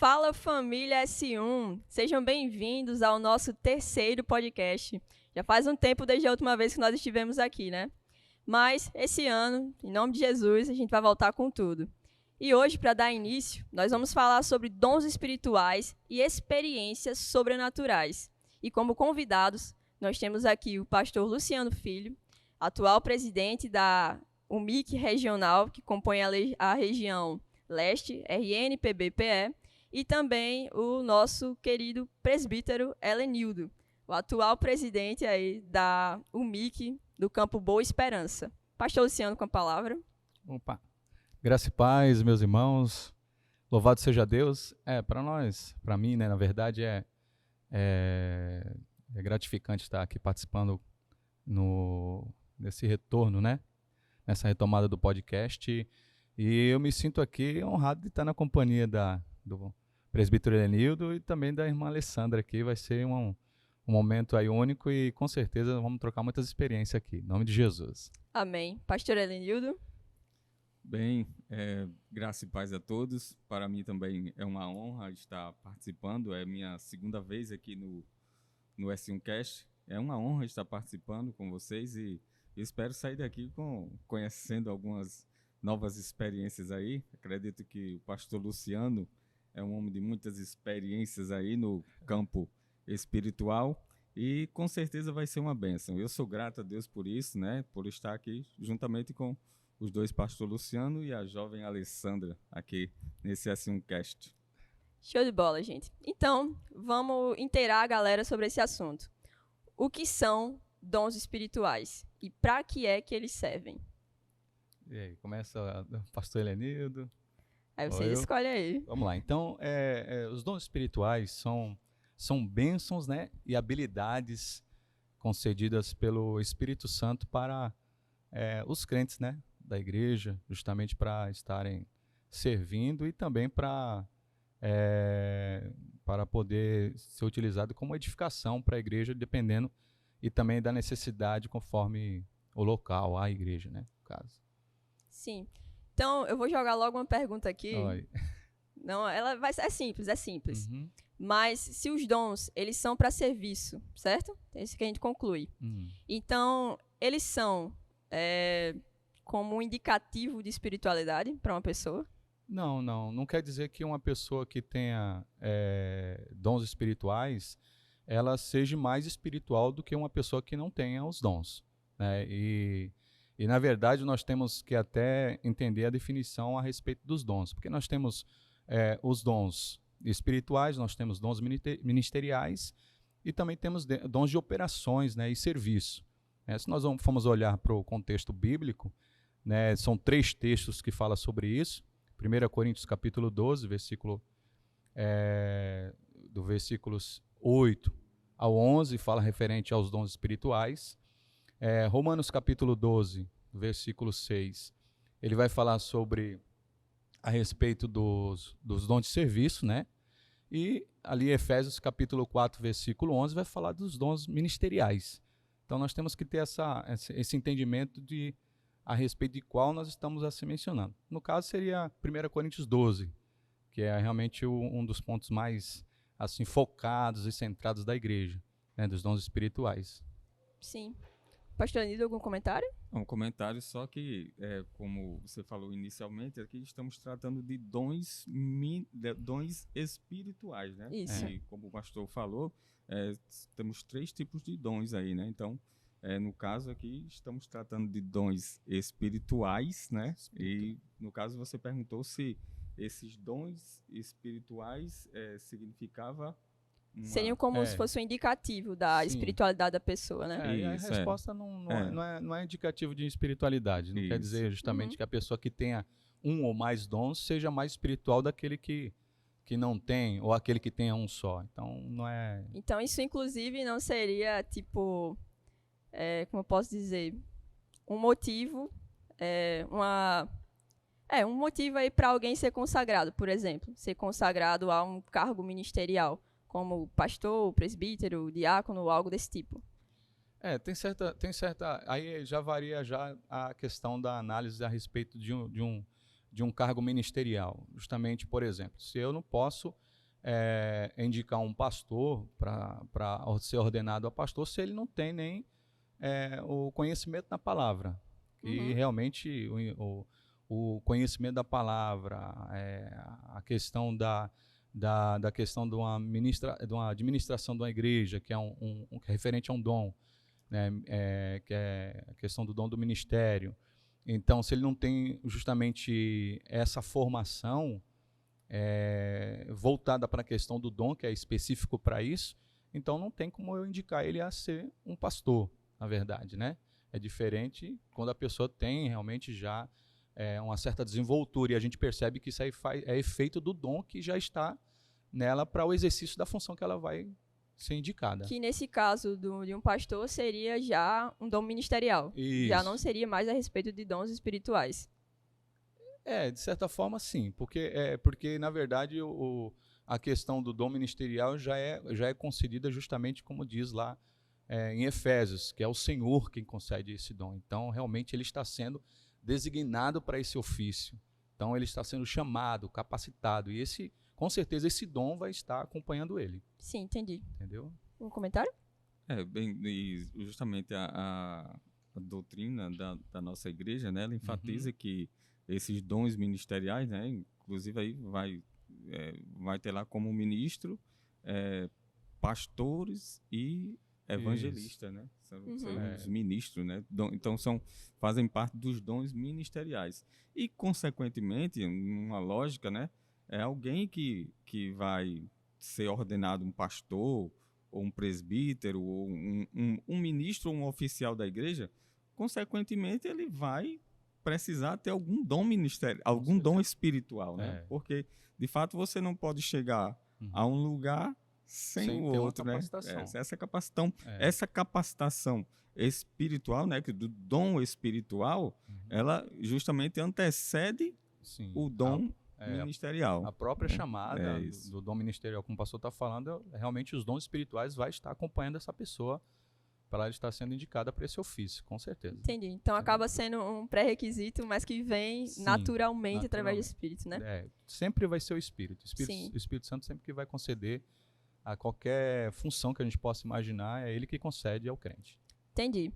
Fala família S1, sejam bem-vindos ao nosso terceiro podcast. Já faz um tempo desde a última vez que nós estivemos aqui, né? Mas esse ano, em nome de Jesus, a gente vai voltar com tudo. E hoje, para dar início, nós vamos falar sobre dons espirituais e experiências sobrenaturais. E como convidados, nós temos aqui o pastor Luciano Filho, atual presidente da UMIC regional, que compõe a região Leste, RNPBPE, e também o nosso querido presbítero Helenildo, o atual presidente aí da UMIC do Campo Boa Esperança. Pastor Luciano, com a palavra. Opa, graça e paz, meus irmãos, louvado seja Deus. Para nós, para mim, né, na verdade, é gratificante estar aqui participando nesse retorno, né, nessa retomada do podcast, e eu me sinto aqui honrado de estar na companhia do presbítero Helenildo e também da irmã Alessandra aqui. Vai ser um momento aí único e com certeza vamos trocar muitas experiências aqui, em nome de Jesus. Amém. Pastor Helenildo. Bem, graça e paz a todos. Para mim também é uma honra estar participando. É minha segunda vez aqui no S1Cast. É uma honra estar participando com vocês e espero sair daqui conhecendo algumas novas experiências aí. Acredito que o pastor Luciano é um homem de muitas experiências aí no campo espiritual e com certeza vai ser uma bênção. Eu sou grato a Deus por isso, né? Por estar aqui juntamente com os dois, pastor Luciano e a jovem Alessandra, aqui nesse S1Cast. Show de bola, gente. Então, vamos inteirar a galera sobre esse assunto. O que são dons espirituais e para que é que eles servem? E aí, começa o pastor Helenildo. Aí vocês escolhem aí. Vamos lá. Então, os dons espirituais são bênçãos, né, e habilidades concedidas pelo Espírito Santo para os crentes, né, da igreja, justamente para estarem servindo e também para poder ser utilizado como edificação para a igreja, dependendo e também da necessidade conforme o local, a igreja, né, no caso. Sim. Então, eu vou jogar logo uma pergunta aqui. Oi. Não, ela vai ser simples. Uhum. Mas se os dons, eles são para serviço, certo? É isso que a gente conclui. Então, eles são como um indicativo de espiritualidade para uma pessoa? Não quer dizer que uma pessoa que tenha dons espirituais, ela seja mais espiritual do que uma pessoa que não tenha os dons, né? E na verdade, nós temos que até entender a definição a respeito dos dons, porque nós temos os dons espirituais, nós temos dons ministeriais e também temos dons de operações, né, e serviço. Se nós formos olhar para o contexto bíblico, né, são 3 textos que falam sobre isso. 1 Coríntios capítulo 12, do versículos 8 ao 11, fala referente aos dons espirituais. Romanos capítulo 12, versículo 6, ele vai falar a respeito dos dons de serviço, né? E ali Efésios capítulo 4, versículo 11, vai falar dos dons ministeriais. Então nós temos que ter esse entendimento a respeito de qual nós estamos assim mencionando. No caso seria 1 Coríntios 12, que é realmente um dos pontos mais assim focados e centrados da igreja, né, dos dons espirituais. Sim. Pastor Nildo, algum comentário? Um comentário só que, como você falou inicialmente, aqui estamos tratando de dons espirituais, né? Isso. E como o pastor falou, temos 3 tipos de dons aí, né? Então, no caso aqui, estamos tratando de dons espirituais, né? E, no caso, você perguntou se esses dons espirituais significava... Seriam como se fosse um indicativo da espiritualidade da pessoa, né? E a resposta não é indicativo de espiritualidade. Não quer dizer justamente que a pessoa que tenha um ou mais dons seja mais espiritual daquele que não tem, ou aquele que tenha um só. Então, não é... Então, isso, inclusive, não seria, tipo, como eu posso dizer, um motivo, um motivo aí para alguém ser consagrado, por exemplo, ser consagrado a um cargo ministerial, como pastor, presbítero, diácono, algo desse tipo. Tem certa... Aí já varia já a questão da análise a respeito de um cargo ministerial. Justamente, por exemplo, se eu não posso indicar um pastor para ser ordenado a pastor se ele não tem nem o conhecimento da palavra. E realmente o conhecimento da palavra, a questão da questão de uma administração de uma igreja, que é que é referente a um dom, né, que é a questão do dom do ministério. Então, se ele não tem justamente essa formação voltada para a questão do dom, que é específico para isso, então não tem como eu indicar ele a ser um pastor, na verdade, né? É diferente quando a pessoa tem realmente já uma certa desenvoltura, e a gente percebe que isso aí é efeito do dom que já está nela para o exercício da função que ela vai ser indicada. Que nesse caso de um pastor seria já um dom ministerial. Isso. Já não seria mais a respeito de dons espirituais. De certa forma, sim, porque na verdade a questão do dom ministerial já é concedida justamente como diz lá em Efésios, que é o Senhor quem concede esse dom. Então, realmente, ele está sendo designado para esse ofício. Então, ele está sendo chamado, capacitado, e com certeza esse dom vai estar acompanhando ele. Sim, entendi. Entendeu? Um comentário? E justamente a doutrina da nossa igreja, né, ela enfatiza que esses dons ministeriais, né, inclusive aí vai ter lá como ministro, pastores e evangelistas, né? São os ministros, né? Então fazem parte dos dons ministeriais. E, consequentemente, uma lógica, né? É alguém que vai ser ordenado um pastor, ou um presbítero, ou um ministro, ou um oficial da igreja, consequentemente, ele vai precisar ter algum dom ministerial, algum dom espiritual, né? Porque, de fato, você não pode chegar a um lugar sem o outro, né? Essa capacitação espiritual, né, do dom espiritual, ela justamente antecede o dom ministerial. A própria chamada do dom ministerial, como o pastor está falando, realmente os dons espirituais vai estar acompanhando essa pessoa para ela estar sendo indicada para esse ofício, com certeza. Entendi. Então acaba sendo um pré-requisito, mas que vem naturalmente através do Espírito, né? Sempre vai ser o Espírito. O Espírito Santo sempre que vai conceder a qualquer função que a gente possa imaginar, é ele que concede ao crente. Entendi.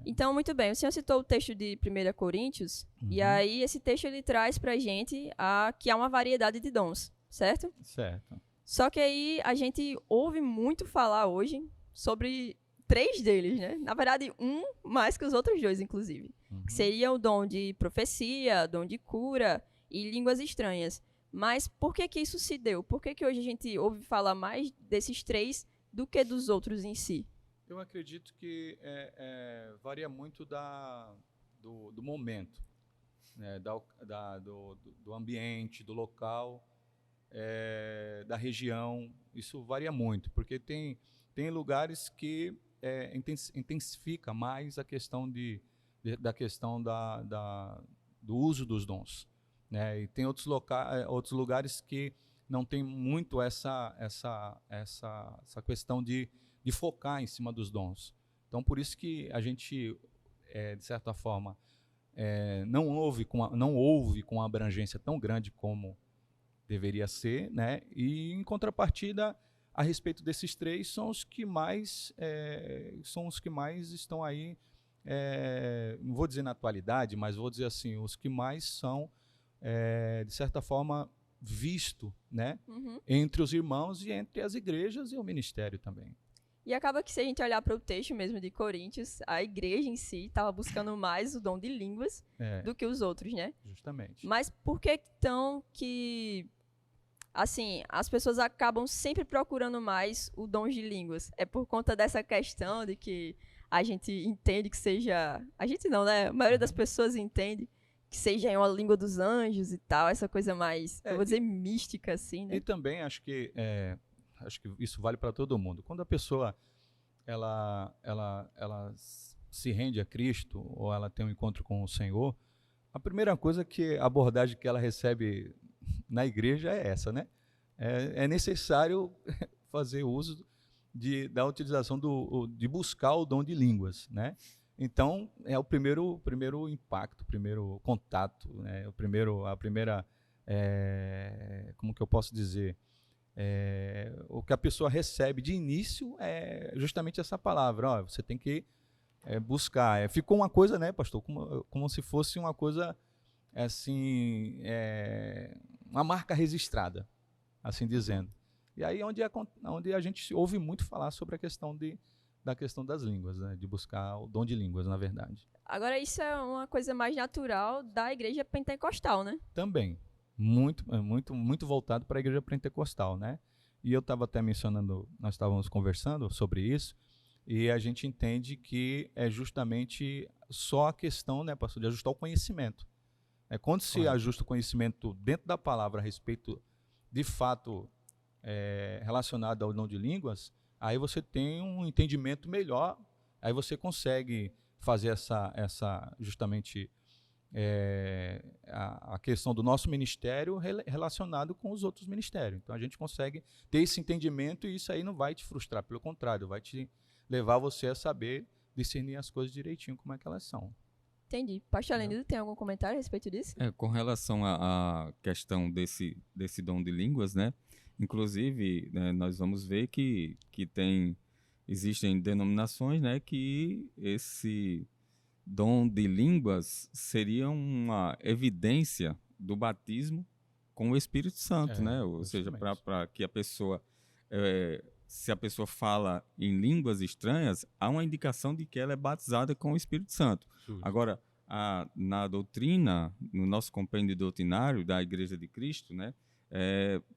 Então, muito bem. O senhor citou o texto de 1 Coríntios, e aí esse texto ele traz pra gente que há uma variedade de dons, certo? Certo. Só que aí a gente ouve muito falar hoje sobre 3 deles, né? Na verdade, um mais que os outros 2, inclusive. Que seria o dom de profecia, dom de cura e línguas estranhas. Mas por que isso se deu? Por que hoje a gente ouve falar mais desses 3 do que dos outros em si? Eu acredito que varia muito do momento, né? do ambiente, do local, da região. Isso varia muito, porque tem lugares que intensifica mais a questão do uso dos dons, né? E tem outros lugares que não tem muito essa questão de focar em cima dos dons. Então, por isso que a gente, de certa forma, não ouve com uma abrangência tão grande como deveria ser, né? E, em contrapartida, a respeito desses 3, são os que mais estão aí, não vou dizer na atualidade, mas vou dizer assim, os que mais são, de certa forma, visto, né? Entre os irmãos e entre as igrejas e o ministério também. E acaba que, se a gente olhar para o texto mesmo de Coríntios, a igreja em si estava buscando mais o dom de línguas do que os outros, né? Justamente. Mas por que então que, assim, as pessoas acabam sempre procurando mais o dom de línguas? É por conta dessa questão de que a gente entende que seja... A gente não, né? A maioria das pessoas entende que seja uma língua dos anjos e tal, essa coisa mais, eu vou dizer, mística, assim, né? E também acho que isso vale para todo mundo. Quando a pessoa ela se rende a Cristo, ou ela tem um encontro com o Senhor, a primeira coisa a abordagem que ela recebe na igreja é essa, né? É necessário fazer uso da utilização de buscar o dom de línguas, né? Então, é o primeiro impacto, o primeiro contato, né? A primeira, como que eu posso dizer? o que a pessoa recebe de início é justamente essa palavra. Ó, você tem que buscar. Ficou uma coisa, né, pastor, como se fosse uma coisa assim, uma marca registrada, assim dizendo. E aí onde a gente ouve muito falar sobre a questão da questão das línguas, né, de buscar o dom de línguas, na verdade. Agora, isso é uma coisa mais natural da igreja pentecostal, né? Também, muito voltado para a igreja pentecostal, né? E eu estava até mencionando, nós estávamos conversando sobre isso, e a gente entende que é justamente só a questão, né, pastor, de ajustar o conhecimento. Quando se ajusta o conhecimento dentro da palavra a respeito, de fato, relacionado ao dom de línguas, aí você tem um entendimento melhor, aí você consegue fazer justamente a questão do nosso ministério relacionado com os outros ministérios. Então a gente consegue ter esse entendimento e isso aí não vai te frustrar, pelo contrário, vai te levar você a saber discernir as coisas direitinho como é que elas são. Entendi. Pastor Lenildo, tem algum comentário a respeito disso? Com relação à questão desse dom de línguas, né? Inclusive, né, nós vamos ver que existem denominações, né, que esse dom de línguas seria uma evidência do batismo com o Espírito Santo, né? Ou seja, para que a pessoa, se a pessoa fala em línguas estranhas, há uma indicação de que ela é batizada com o Espírito Santo. Justo. Agora, na doutrina, no nosso compêndio doutrinário da Igreja de Cristo, né,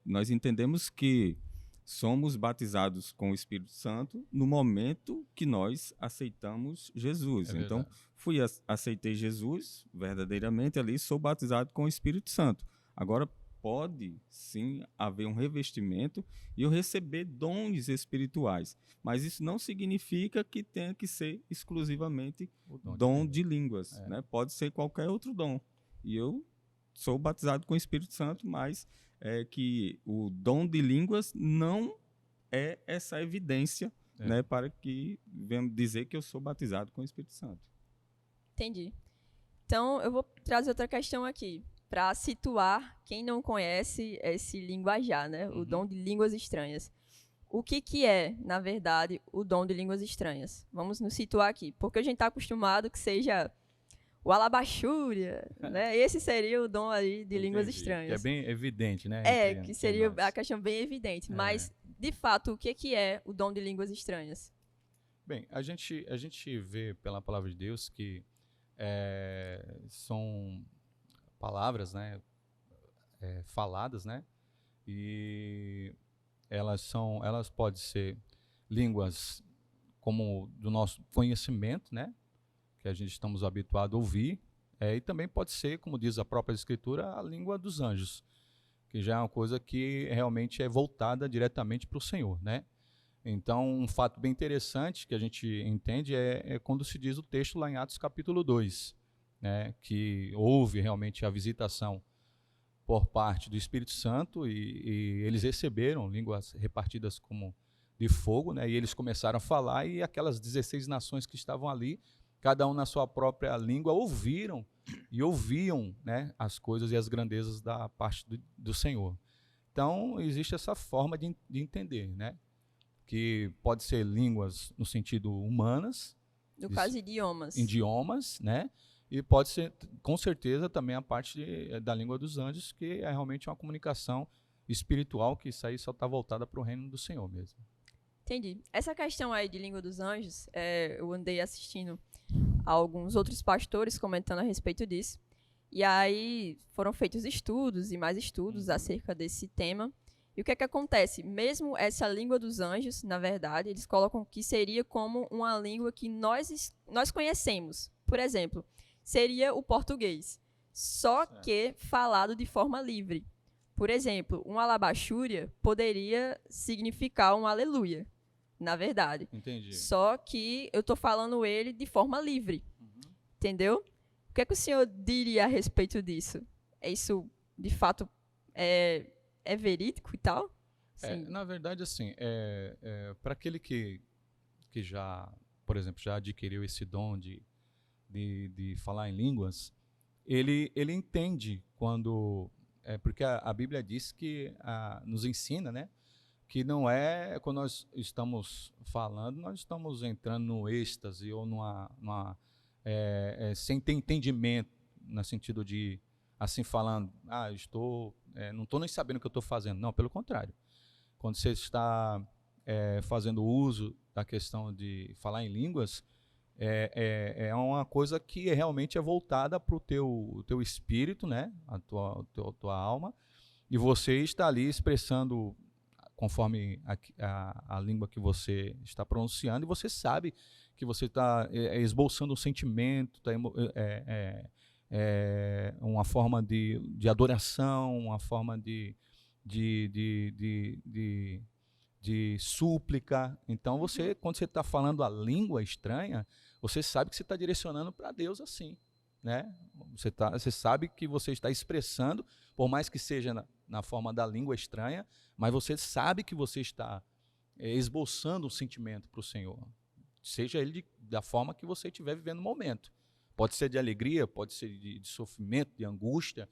nós entendemos que somos batizados com o Espírito Santo no momento que nós aceitamos Jesus. Então, aceitei Jesus verdadeiramente ali, sou batizado com o Espírito Santo. Agora, pode sim haver um revestimento e eu receber dons espirituais, mas isso não significa que tenha que ser exclusivamente o dom de línguas, né? Pode ser qualquer outro dom. E eu sou batizado com o Espírito Santo, mas que o dom de línguas não é essa evidência, né, para que venhamos dizer que eu sou batizado com o Espírito Santo. Entendi. Então, eu vou trazer outra questão aqui, para situar quem não conhece esse linguajar, né? O dom de línguas estranhas. O que é, na verdade, o dom de línguas estranhas? Vamos nos situar aqui, porque a gente está acostumado que seja o alabaxúria, né? Esse seria o dom aí de línguas estranhas. Que é bem evidente, né? Que seria a questão bem evidente. Mas, de fato, o que é o dom de línguas estranhas? Bem, a gente vê pela palavra de Deus que são palavras, né, faladas, né, e elas podem ser línguas como do nosso conhecimento, né, que a gente estamos habituados a ouvir, e também pode ser, como diz a própria Escritura, a língua dos anjos, que já é uma coisa que realmente é voltada diretamente para o Senhor, né. Então, um fato bem interessante que a gente entende é quando se diz o texto lá em Atos capítulo 2, né, que houve realmente a visitação por parte do Espírito Santo e eles receberam línguas repartidas como de fogo, né, e eles começaram a falar e aquelas 16 nações que estavam ali, cada um na sua própria língua, ouviram e ouviam, né, as coisas e as grandezas da parte do Senhor. Então, existe essa forma de entender, né, que pode ser línguas no sentido humanas, no caso, idiomas. Idiomas, né? E pode ser, com certeza, também a parte da língua dos anjos, que é realmente uma comunicação espiritual, que isso aí só está voltada para o reino do Senhor mesmo. Entendi. Essa questão aí de língua dos anjos, eu andei assistindo a alguns outros pastores comentando a respeito disso, e aí foram feitos estudos e mais estudos acerca desse tema. E o que é que acontece? Mesmo essa língua dos anjos, na verdade, eles colocam que seria como uma língua que nós conhecemos. Por exemplo, seria o português, só que falado de forma livre. Por exemplo, um alabaxúria poderia significar um aleluia, na verdade. Entendi. Só que eu estou falando ele de forma livre, entendeu? O que é que o senhor diria a respeito disso? Isso, de fato, é verídico e tal? Na verdade, assim, para aquele que já, por exemplo, já adquiriu esse dom de falar em línguas, ele entende quando... porque a Bíblia diz que nos ensina, né, que não é, quando nós estamos falando, nós estamos entrando no êxtase ou sem ter entendimento, no sentido de, assim falando, não estou nem sabendo o que eu estou fazendo. Não, pelo contrário. Quando você está fazendo uso da questão de falar em línguas, é uma coisa que realmente é voltada para o teu espírito, né? A tua alma, e você está ali expressando conforme a língua que você está pronunciando, e você sabe que você está esboçando um sentimento, uma forma de adoração, uma forma de súplica. Então, quando você está falando a língua estranha, você sabe que você está direcionando para Deus assim, né? Você sabe que você está expressando, por mais que seja na forma da língua estranha, mas você sabe que você está esboçando um sentimento para o Senhor, seja ele da forma que você estiver vivendo no momento. Pode ser de alegria, pode ser de sofrimento, de angústia,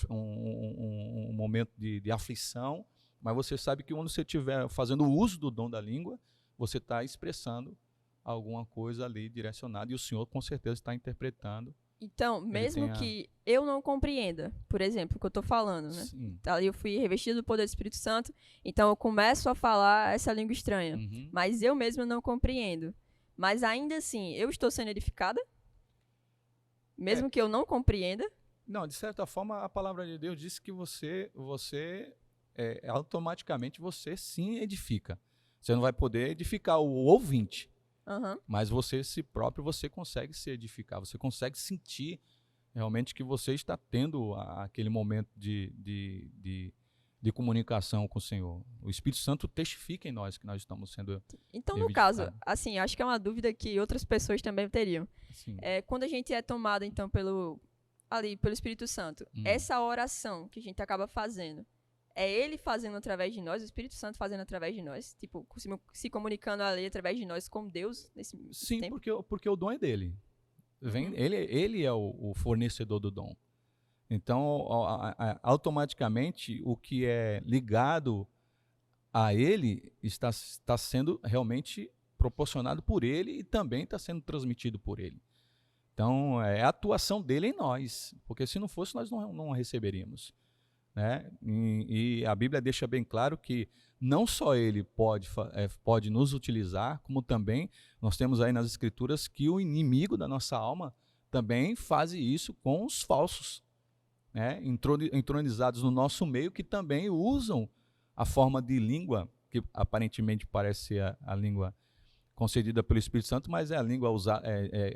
um momento de aflição, mas você sabe que quando você estiver fazendo uso do dom da língua, você está expressando alguma coisa ali direcionada, e o Senhor com certeza está interpretando. Então, mesmo que eu não compreenda, por exemplo, o que eu estou falando, né? Ali eu fui revestido do poder do Espírito Santo, então eu começo a falar essa língua estranha, mas eu mesmo não compreendo. Mas ainda assim, eu estou sendo edificada? Mesmo que eu não compreenda? Não, de certa forma, a palavra de Deus diz que você automaticamente você sim edifica. Você não vai poder edificar o ouvinte, mas você você consegue se edificar, você consegue sentir realmente que você está tendo aquele momento de comunicação com o Senhor. O Espírito Santo testifica em nós que nós estamos sendo Então, no caso, assim, acho que é uma dúvida que outras pessoas também teriam. Quando a gente é tomado, então, pelo Espírito Santo, essa oração que a gente acaba fazendo, é Ele fazendo através de nós, o Espírito Santo fazendo através de nós, tipo, se comunicando ali através de nós com Deus nesse tempo? Sim, porque o dom é dele. Ele é o fornecedor do dom. Então, automaticamente, o que é ligado a ele está sendo realmente proporcionado por ele e também está sendo transmitido por ele. Então, é a atuação dele em nós, porque se não fosse, nós não receberíamos. Né? E a Bíblia deixa bem claro que não só ele pode nos utilizar, como também nós temos aí nas Escrituras que o inimigo da nossa alma também faz isso com os falsos, né? Entronizados no nosso meio, que também usam a forma de língua, que aparentemente parece ser a língua concedida pelo Espírito Santo, mas é a língua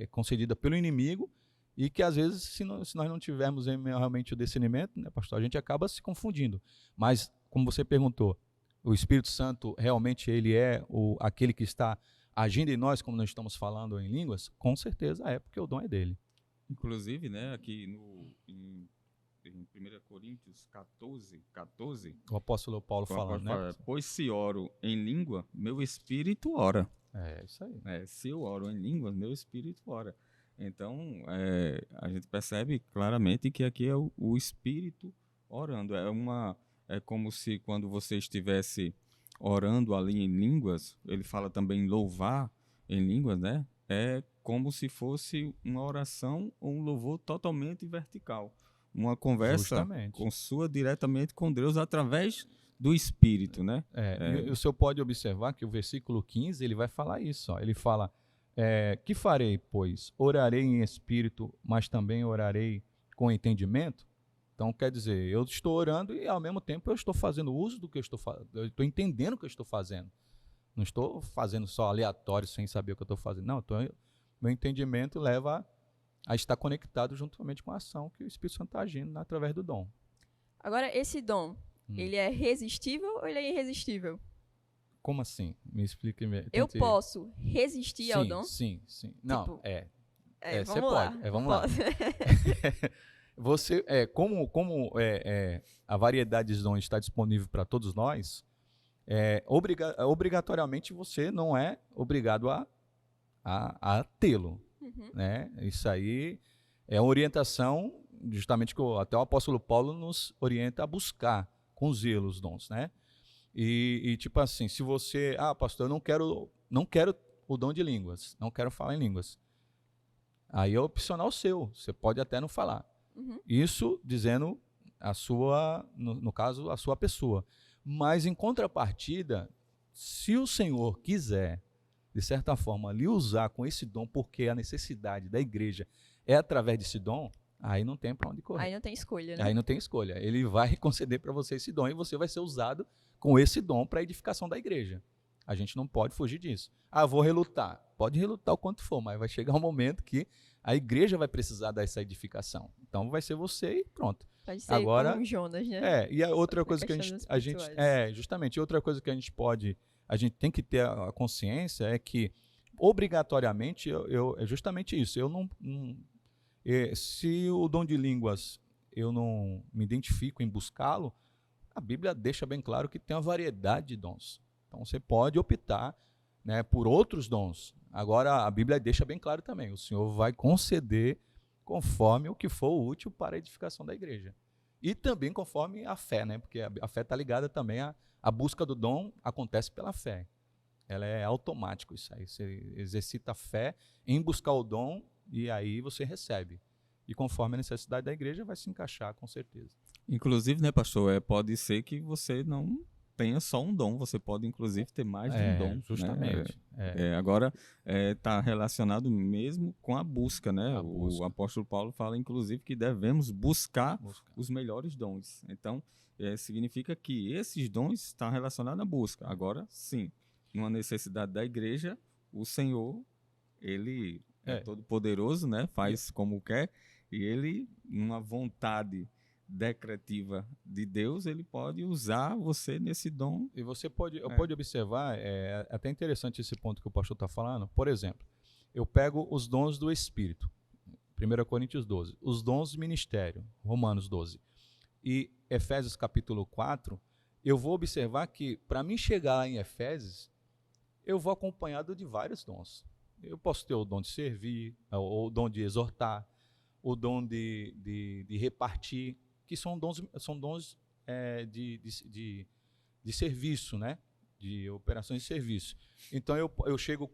concedida pelo inimigo, e que às vezes, se nós não tivermos realmente o discernimento, né, pastor, a gente acaba se confundindo. Mas, como você perguntou, o Espírito Santo realmente ele é aquele que está agindo em nós, como nós estamos falando em línguas? Com certeza é, porque o dom é dele. Inclusive, né, aqui em 1 Coríntios 14, o apóstolo Paulo falando, né? Pois se oro em língua, meu espírito ora. É isso aí. Se eu oro em língua, meu espírito ora. Então, a gente percebe claramente que aqui é o espírito orando. É como se quando você estivesse orando ali em línguas, ele fala também louvar em línguas, né? É como se fosse uma oração ou um louvor totalmente vertical. Uma conversa diretamente com Deus através do Espírito, né? E o senhor pode observar que o versículo 15, ele vai falar isso. Ele fala, que farei, pois? Orarei em espírito, mas também orarei com entendimento? Então, quer dizer, eu estou orando e, ao mesmo tempo, eu estou fazendo uso do que eu estou fazendo. Eu estou entendendo o que eu estou fazendo. Não estou fazendo só aleatório, sem saber o que eu estou fazendo. Não, meu entendimento leva a estar conectado juntamente com a ação que o Espírito Santo está agindo através do dom. Agora, esse dom, ele é resistível ou ele é irresistível? Como assim? Me explique. Eu posso resistir ao dom? Sim. Não, tipo, você vamos lá. pode. Vamos lá. Você, como a variedade de dons está disponível para todos nós, obrigatoriamente você não é obrigado a tê-lo. Né? Isso aí é uma orientação, justamente que até o apóstolo Paulo nos orienta a buscar com zelo os dons, né? E tipo assim, se você, pastor, eu não quero o dom de línguas, não quero falar em línguas. Aí é opcional seu, você pode até não falar. Uhum. Isso dizendo a sua, no caso, a sua pessoa. Mas em contrapartida, se o Senhor quiser, de certa forma, lhe usar com esse dom, porque a necessidade da igreja é através desse dom, aí não tem para onde correr. Aí não tem escolha, né? Aí não tem escolha. Ele vai conceder para você esse dom e você vai ser usado com esse dom para a edificação da igreja. A gente não pode fugir disso. Vou relutar. Pode relutar o quanto for, mas vai chegar um momento que a igreja vai precisar dessa edificação. Então vai ser você e pronto. Pode ser Agora, como Jonas, né? e a outra Só coisa que a gente justamente, outra coisa que a gente tem que ter a consciência é que obrigatoriamente é justamente isso. Eu não se o dom de línguas eu não me identifico em buscá-lo, a Bíblia deixa bem claro que tem uma variedade de dons. Então você pode optar, né, por outros dons. Agora a Bíblia deixa bem claro também, o Senhor vai conceder conforme o que for útil para a edificação da igreja. E também conforme a fé, né, porque a fé está ligada também a busca do dom acontece pela fé. Ela é automático isso aí. Você exercita a fé em buscar o dom e aí você recebe. E conforme a necessidade da igreja vai se encaixar, com certeza. Inclusive, né, pastor, pode ser que você não tenha só um dom, você pode inclusive ter mais de um dom. Justamente. Né? Agora, está relacionado mesmo com a busca, né? O apóstolo Paulo fala, inclusive, que devemos buscar os melhores dons. Então, significa que esses dons estão relacionados à busca. Agora, sim, numa necessidade da igreja, o Senhor, ele é todo poderoso, né? Faz como quer, e ele, numa vontade decretiva de Deus, ele pode usar você nesse dom. E você pode observar, é até interessante esse ponto que o pastor está falando. Por exemplo, eu pego os dons do Espírito, 1 Coríntios 12, os dons do ministério, Romanos 12, e Efésios capítulo 4, eu vou observar que, para mim chegar lá em Efésios, eu vou acompanhado de vários dons. Eu posso ter o dom de servir, ou o dom de exortar, o dom de repartir, que são dons de serviço, né? De operações de serviço. Então eu chego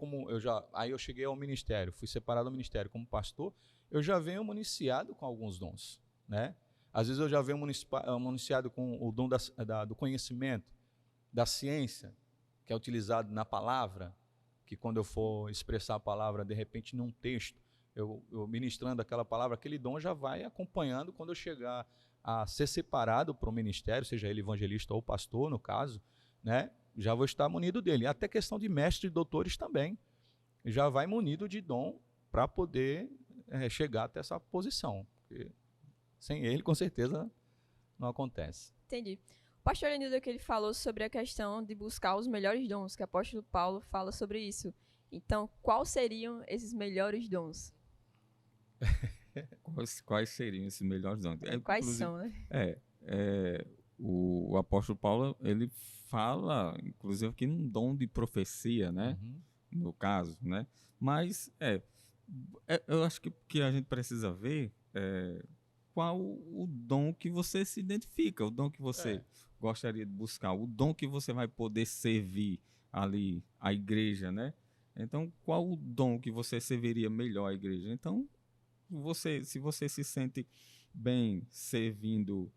aí eu cheguei ao ministério, fui separado do ministério como pastor, eu já venho municiado com alguns dons, né? Às vezes eu já venho municiado com o dom do conhecimento, da ciência, que é utilizado na palavra, que quando eu for expressar a palavra, de repente, num texto, eu ministrando aquela palavra, aquele dom já vai acompanhando quando eu chegar a ser separado para o ministério, seja ele evangelista ou pastor, no caso, né? Já vou estar munido dele. Até questão de mestres e doutores também, já vai munido de dom para poder chegar até essa posição. Porque sem ele, com certeza, não acontece. Entendi. O pastor Enildo, que ele falou sobre a questão de buscar os melhores dons, que o apóstolo Paulo fala sobre isso. Então, quais seriam esses melhores dons? Quais seriam esses melhores dons? Quais são, né? O apóstolo Paulo, ele fala, inclusive, aqui num dom de profecia, né? Uhum. No caso, né? Mas, eu acho que a gente precisa ver qual o dom que você se identifica, o dom que você gostaria de buscar, o dom que você vai poder servir ali a igreja, né? Então, qual o dom que você serviria melhor à igreja? Então, se você se sente bem servindo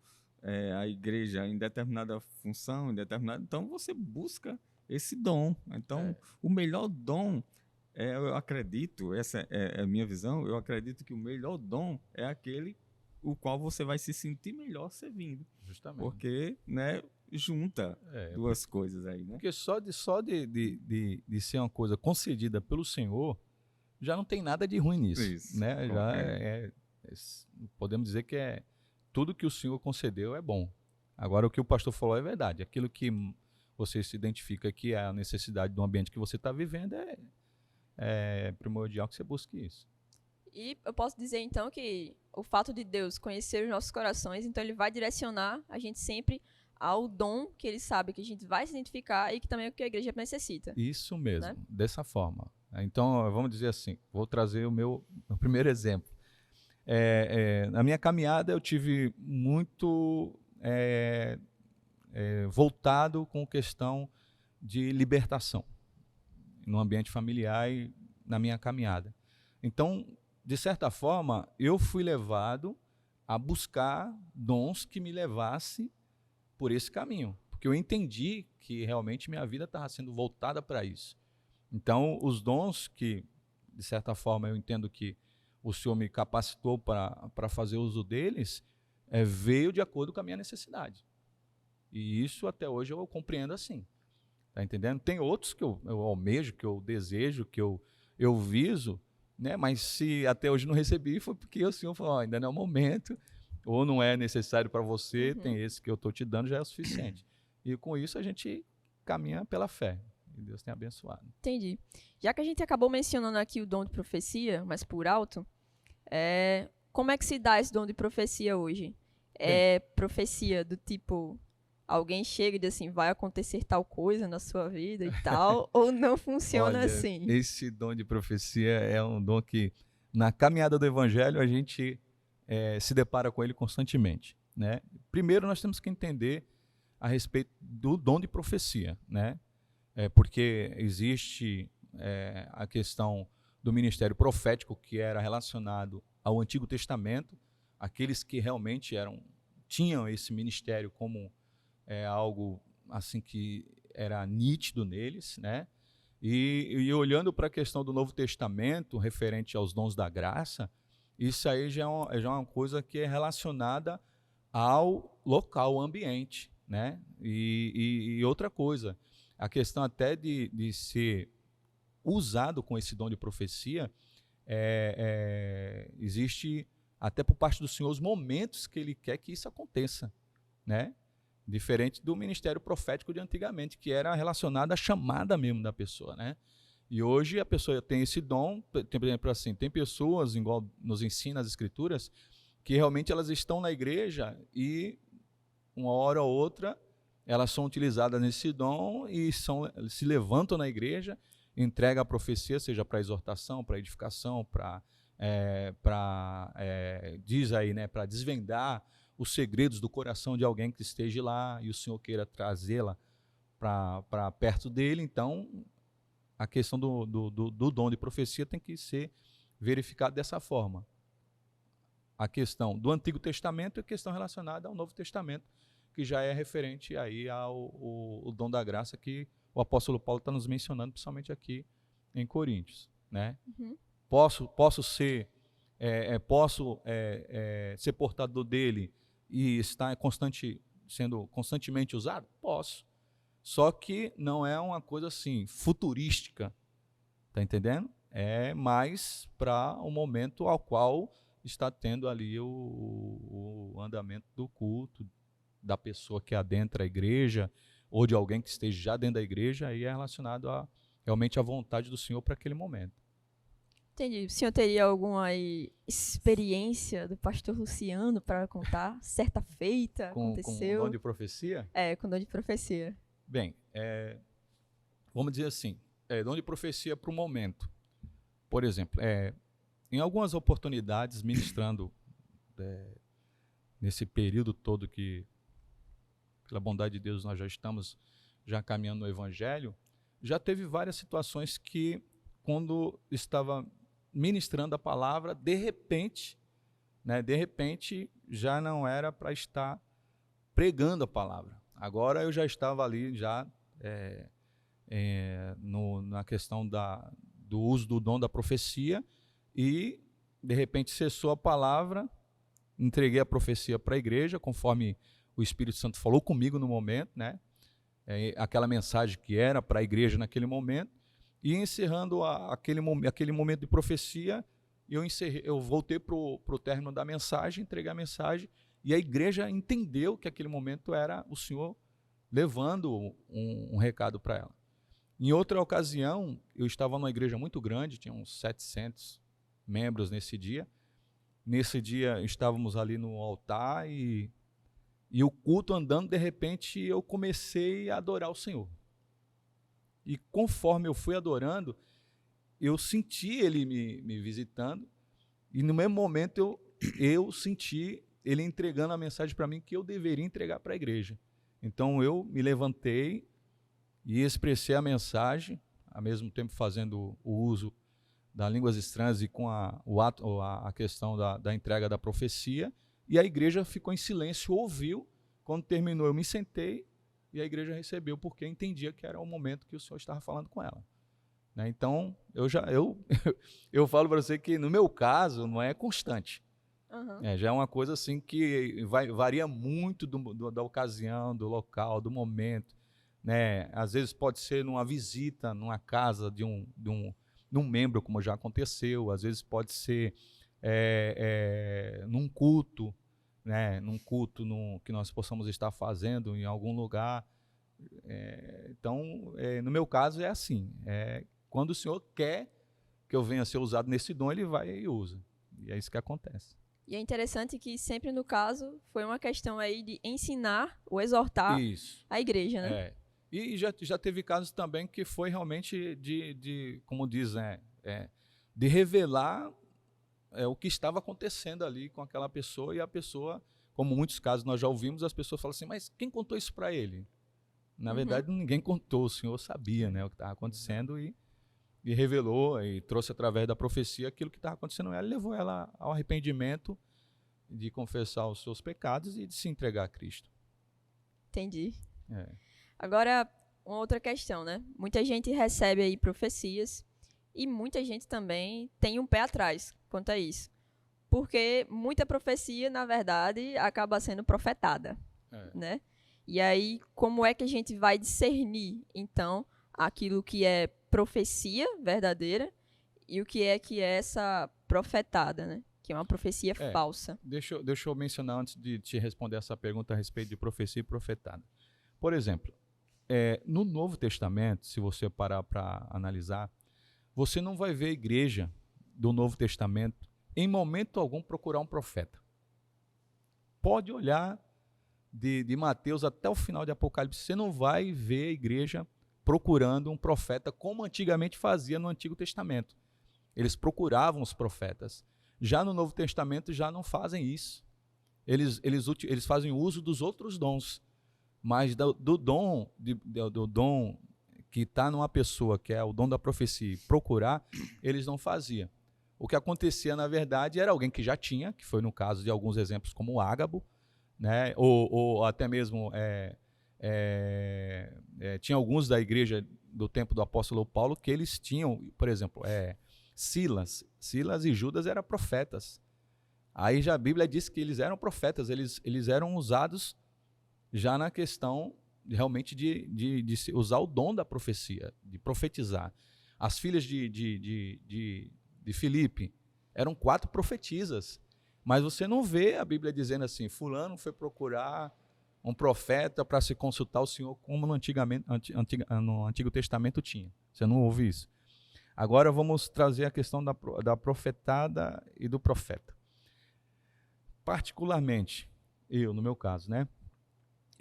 a igreja em determinada função, então você busca esse dom. Então, o melhor dom, eu acredito, essa é a minha visão, eu acredito que o melhor dom é aquele o qual você vai se sentir melhor servindo. Justamente. Porque, né, junta duas coisas aí, né? Porque só de ser uma coisa concedida pelo Senhor, já não tem nada de ruim nisso. Isso. Né? Podemos dizer que tudo que o Senhor concedeu é bom. Agora, o que o pastor falou é verdade. Aquilo que você se identifica que é a necessidade do ambiente que você está vivendo é primordial que você busque isso. E eu posso dizer, então, que o fato de Deus conhecer os nossos corações, então ele vai direcionar a gente sempre ao dom que ele sabe que a gente vai se identificar e que também é o que a igreja necessita. Isso mesmo, né? Dessa forma. Então, vamos dizer assim, vou trazer o meu primeiro exemplo. Na minha caminhada, eu tive muito voltado com questão de libertação no ambiente familiar e na minha caminhada. Então, de certa forma, eu fui levado a buscar dons que me levassem por esse caminho, porque eu entendi que realmente minha vida estava sendo voltada para isso. Então, os dons que, de certa forma, eu entendo que o Senhor me capacitou para fazer uso deles, veio de acordo com a minha necessidade. E isso até hoje eu compreendo assim. Está entendendo? Tem outros que eu almejo, que eu desejo, que eu viso, né? Mas se até hoje não recebi, foi porque o Senhor falou, ainda não é o momento, ou não é necessário para você, tem esse que eu estou te dando, já é o suficiente. E com isso a gente caminha pela fé. E Deus tem abençoado. Entendi. Já que a gente acabou mencionando aqui o dom de profecia, mas por alto, como é que se dá esse dom de profecia hoje? É profecia do tipo, alguém chega e diz assim, vai acontecer tal coisa na sua vida e tal, ou não funciona Olha, assim? Esse dom de profecia é um dom que, na caminhada do Evangelho, a gente se depara com ele constantemente, né? Primeiro, nós temos que entender a respeito do dom de profecia, né? Porque existe a questão do ministério profético, que era relacionado ao Antigo Testamento, aqueles que realmente tinham esse ministério como algo assim que era nítido neles, né? E olhando para a questão do Novo Testamento, referente aos dons da graça, isso aí já é uma coisa que é relacionada ao local, ao ambiente, né? E outra coisa, a questão até de ser usado com esse dom de profecia, existe até por parte do Senhor os momentos que Ele quer que isso aconteça, né? Diferente do ministério profético de antigamente, que era relacionado à chamada mesmo da pessoa, né? E hoje a pessoa tem esse dom, por exemplo, assim, tem pessoas, igual nos ensina as Escrituras, que realmente elas estão na igreja e uma hora ou outra elas são utilizadas nesse dom e se levantam na igreja, entregam a profecia, seja para exortação, para edificação, diz aí, né, para desvendar os segredos do coração de alguém que esteja lá e o Senhor queira trazê-la para perto dele. Então, a questão do dom de profecia tem que ser verificada dessa forma. A questão do Antigo Testamento é questão relacionada ao Novo Testamento, que já é referente aí ao dom da graça que o apóstolo Paulo está nos mencionando, principalmente aqui em Coríntios, né? Posso ser portador dele e estar sendo constantemente usado? Posso. Só que não é uma coisa assim, futurística, tá entendendo? É mais para o momento ao qual está tendo ali o andamento do culto, da pessoa que adentra a igreja, ou de alguém que esteja já dentro da igreja, aí é relacionado realmente à vontade do Senhor para aquele momento. Entendi. O senhor teria alguma experiência do pastor Luciano para contar? Certa feita aconteceu? Com dom de profecia? Com dom de profecia. Bem, vamos dizer assim, dom de profecia para o momento. Por exemplo, em algumas oportunidades, ministrando nesse período todo que, pela bondade de Deus, nós já estamos caminhando no Evangelho, já teve várias situações que, quando estava ministrando a palavra, de repente, já não era para estar pregando a palavra. Agora eu já estava ali na questão do uso do dom da profecia e, de repente, cessou a palavra, entreguei a profecia para a igreja, conforme o Espírito Santo falou comigo no momento, né? Aquela mensagem que era para a igreja naquele momento, e encerrando aquele momento de profecia, eu voltei para o término da mensagem, entreguei a mensagem, e a igreja entendeu que aquele momento era o Senhor levando um recado para ela. Em outra ocasião, eu estava numa igreja muito grande, tinha uns 700 membros nesse dia. Nesse dia, estávamos ali no altar e o culto andando, de repente, eu comecei a adorar o Senhor. E conforme eu fui adorando, eu senti Ele me visitando, e no mesmo momento eu senti Ele entregando a mensagem para mim que eu deveria entregar para a igreja. Então eu me levantei e expressei a mensagem, ao mesmo tempo fazendo o uso das línguas estranhas e com a questão da entrega da profecia, e a igreja ficou em silêncio, ouviu. Quando terminou, eu me sentei e a igreja recebeu, porque entendia que era o momento que o Senhor estava falando com ela. Né? Então, eu falo para você que, no meu caso, não é constante. Uhum. Já é uma coisa assim que varia muito da ocasião, do local, do momento. Né? Às vezes pode ser numa visita, numa casa de um membro, como já aconteceu. Às vezes pode ser num culto, né? Num culto que nós possamos estar fazendo em algum lugar. Então, no meu caso, é assim. Quando o Senhor quer que eu venha a ser usado nesse dom, Ele vai e usa. E é isso que acontece. E é interessante que sempre no caso foi uma questão aí de ensinar ou exortar a igreja, né? E já teve casos também que foi realmente de como diz, de revelar o que estava acontecendo ali com aquela pessoa, e a pessoa, como muitos casos nós já ouvimos, as pessoas falam assim, mas quem contou isso para ele? Na verdade, ninguém contou, o Senhor sabia, né, o que estava acontecendo e revelou e trouxe através da profecia aquilo que estava acontecendo. Ela levou ela ao arrependimento, de confessar os seus pecados e de se entregar a Cristo. Entendi. Agora, uma outra questão, né? Muita gente recebe aí profecias e muita gente também tem um pé atrás quanto a isso. Porque muita profecia, na verdade, acaba sendo profetada, né? E aí, como é que a gente vai discernir, então, aquilo que é profecia verdadeira e o que é essa profetada, né? Que é uma profecia falsa. Deixa eu mencionar, antes de te responder essa pergunta a respeito de profecia e profetada. Por exemplo, no Novo Testamento, se você parar para analisar, você não vai ver a igreja do Novo Testamento, em momento algum, procurar um profeta. Pode olhar de Mateus até o final de Apocalipse, você não vai ver a igreja procurando um profeta, como antigamente fazia no Antigo Testamento. Eles procuravam os profetas. Já no Novo Testamento já não fazem isso. Eles fazem uso dos outros dons, mas do dom que está numa pessoa, que é o dom da profecia, procurar, eles não faziam. O que acontecia, na verdade, era alguém que já tinha, que foi no caso de alguns exemplos como o Ágabo, né? ou até mesmo tinha alguns da igreja do tempo do apóstolo Paulo que eles tinham, por exemplo, Silas e Judas eram profetas. Aí já a Bíblia diz que eles eram profetas, eles eram usados já na questão realmente de usar o dom da profecia, de profetizar. As filhas de Filipe eram 4 profetisas, mas você não vê a Bíblia dizendo assim, fulano foi procurar um profeta para se consultar o Senhor, como no Antigo Testamento tinha. Você não ouve isso. Agora vamos trazer a questão da profetada e do profeta. Particularmente, eu, no meu caso, né?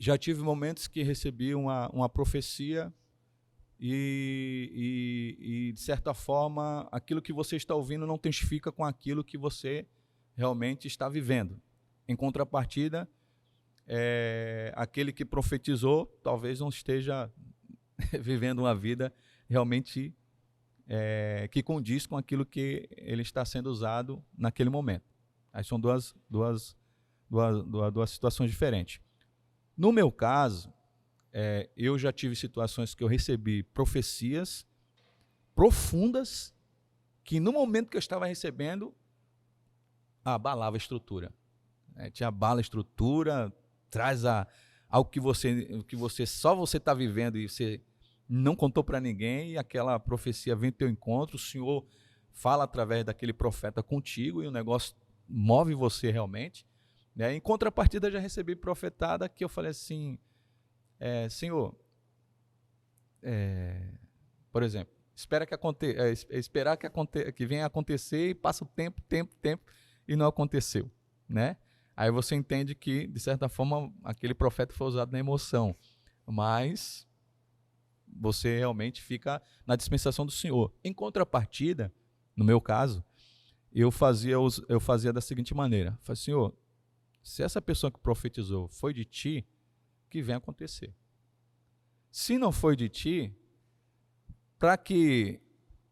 Já tive momentos que recebi uma profecia e, de certa forma, aquilo que você está ouvindo não testifica com aquilo que você realmente está vivendo. Em contrapartida, aquele que profetizou talvez não esteja vivendo uma vida realmente que condiz com aquilo que ele está sendo usado naquele momento. Aí são duas situações diferentes. No meu caso, eu já tive situações que eu recebi profecias profundas que no momento que eu estava recebendo, abalava a estrutura. Te abala a estrutura, traz algo que você só você está vivendo e você não contou para ninguém, e aquela profecia vem ao teu encontro, o Senhor fala através daquele profeta contigo e o negócio move você realmente. Né? Em contrapartida, já recebi profetada que eu falei assim, Senhor, por exemplo, esperar que venha a acontecer e passa o tempo e não aconteceu. Né? Aí você entende que, de certa forma, aquele profeta foi usado na emoção, mas você realmente fica na dispensação do Senhor. Em contrapartida, no meu caso, eu fazia da seguinte maneira: falei, Senhor, se essa pessoa que profetizou foi de ti, que vem acontecer. Se não foi de ti, para que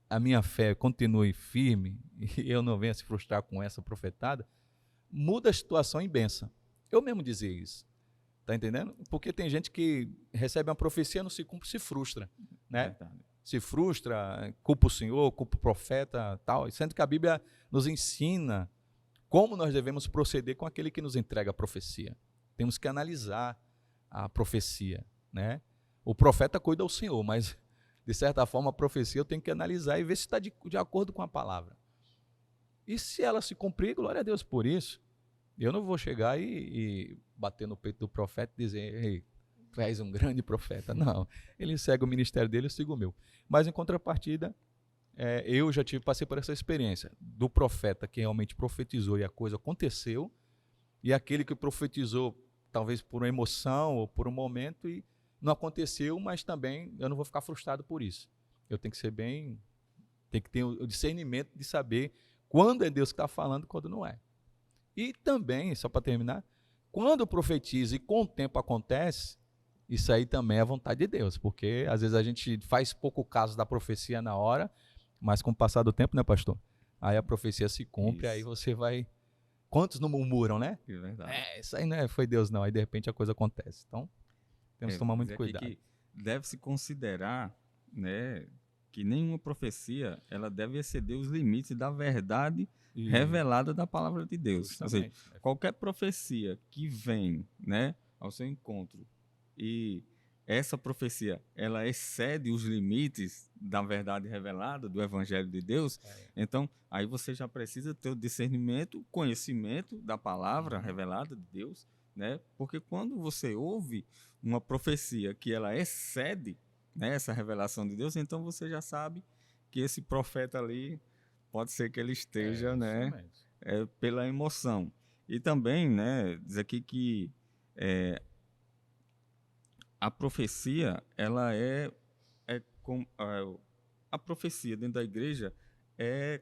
a minha fé continue firme e eu não venha se frustrar com essa profetada, muda a situação em bênção. Eu mesmo dizia isso. Está entendendo? Porque tem gente que recebe uma profecia, não se cumpre, se frustra. Né? Se frustra, culpa o Senhor, culpa o profeta, tal. Sendo que a Bíblia nos ensina como nós devemos proceder com aquele que nos entrega a profecia. Temos que analisar a profecia. Né? O profeta cuida ao Senhor, mas, de certa forma, a profecia eu tenho que analisar e ver se está de acordo com a palavra. E se ela se cumprir, glória a Deus por isso. Eu não vou chegar e bater no peito do profeta e dizer, ei, tu és um grande profeta. Não, ele segue o ministério dele, eu sigo o meu. Mas, em contrapartida, eu já passei por essa experiência do profeta que realmente profetizou e a coisa aconteceu, e aquele que profetizou, talvez por uma emoção ou por um momento, e não aconteceu, mas também eu não vou ficar frustrado por isso. Eu tenho que ser tem que ter o discernimento de saber quando é Deus que está falando e quando não é. E também, só para terminar, quando profetiza e com o tempo acontece, isso aí também é a vontade de Deus, porque às vezes a gente faz pouco caso da profecia na hora, mas com o passar do tempo, né, pastor? Aí a profecia se cumpre, isso. Aí você vai... Quantos não murmuram, né? É verdade. Isso aí não foi Deus não, aí de repente a coisa acontece. Então, temos que tomar muito cuidado. Que deve-se considerar, né, que nenhuma profecia ela deve exceder os limites da verdade revelada da palavra de Deus. Ou seja, qualquer profecia que vem, né, ao seu encontro e essa profecia ela excede os limites da verdade revelada do Evangelho de Deus, então aí você já precisa ter o discernimento, conhecimento da palavra revelada de Deus, né? Porque quando você ouve uma profecia que ela excede, né, essa revelação de Deus, então você já sabe que esse profeta ali pode ser que ele esteja, né, pela emoção. E também, né, diz aqui que a profecia, ela a profecia dentro da igreja é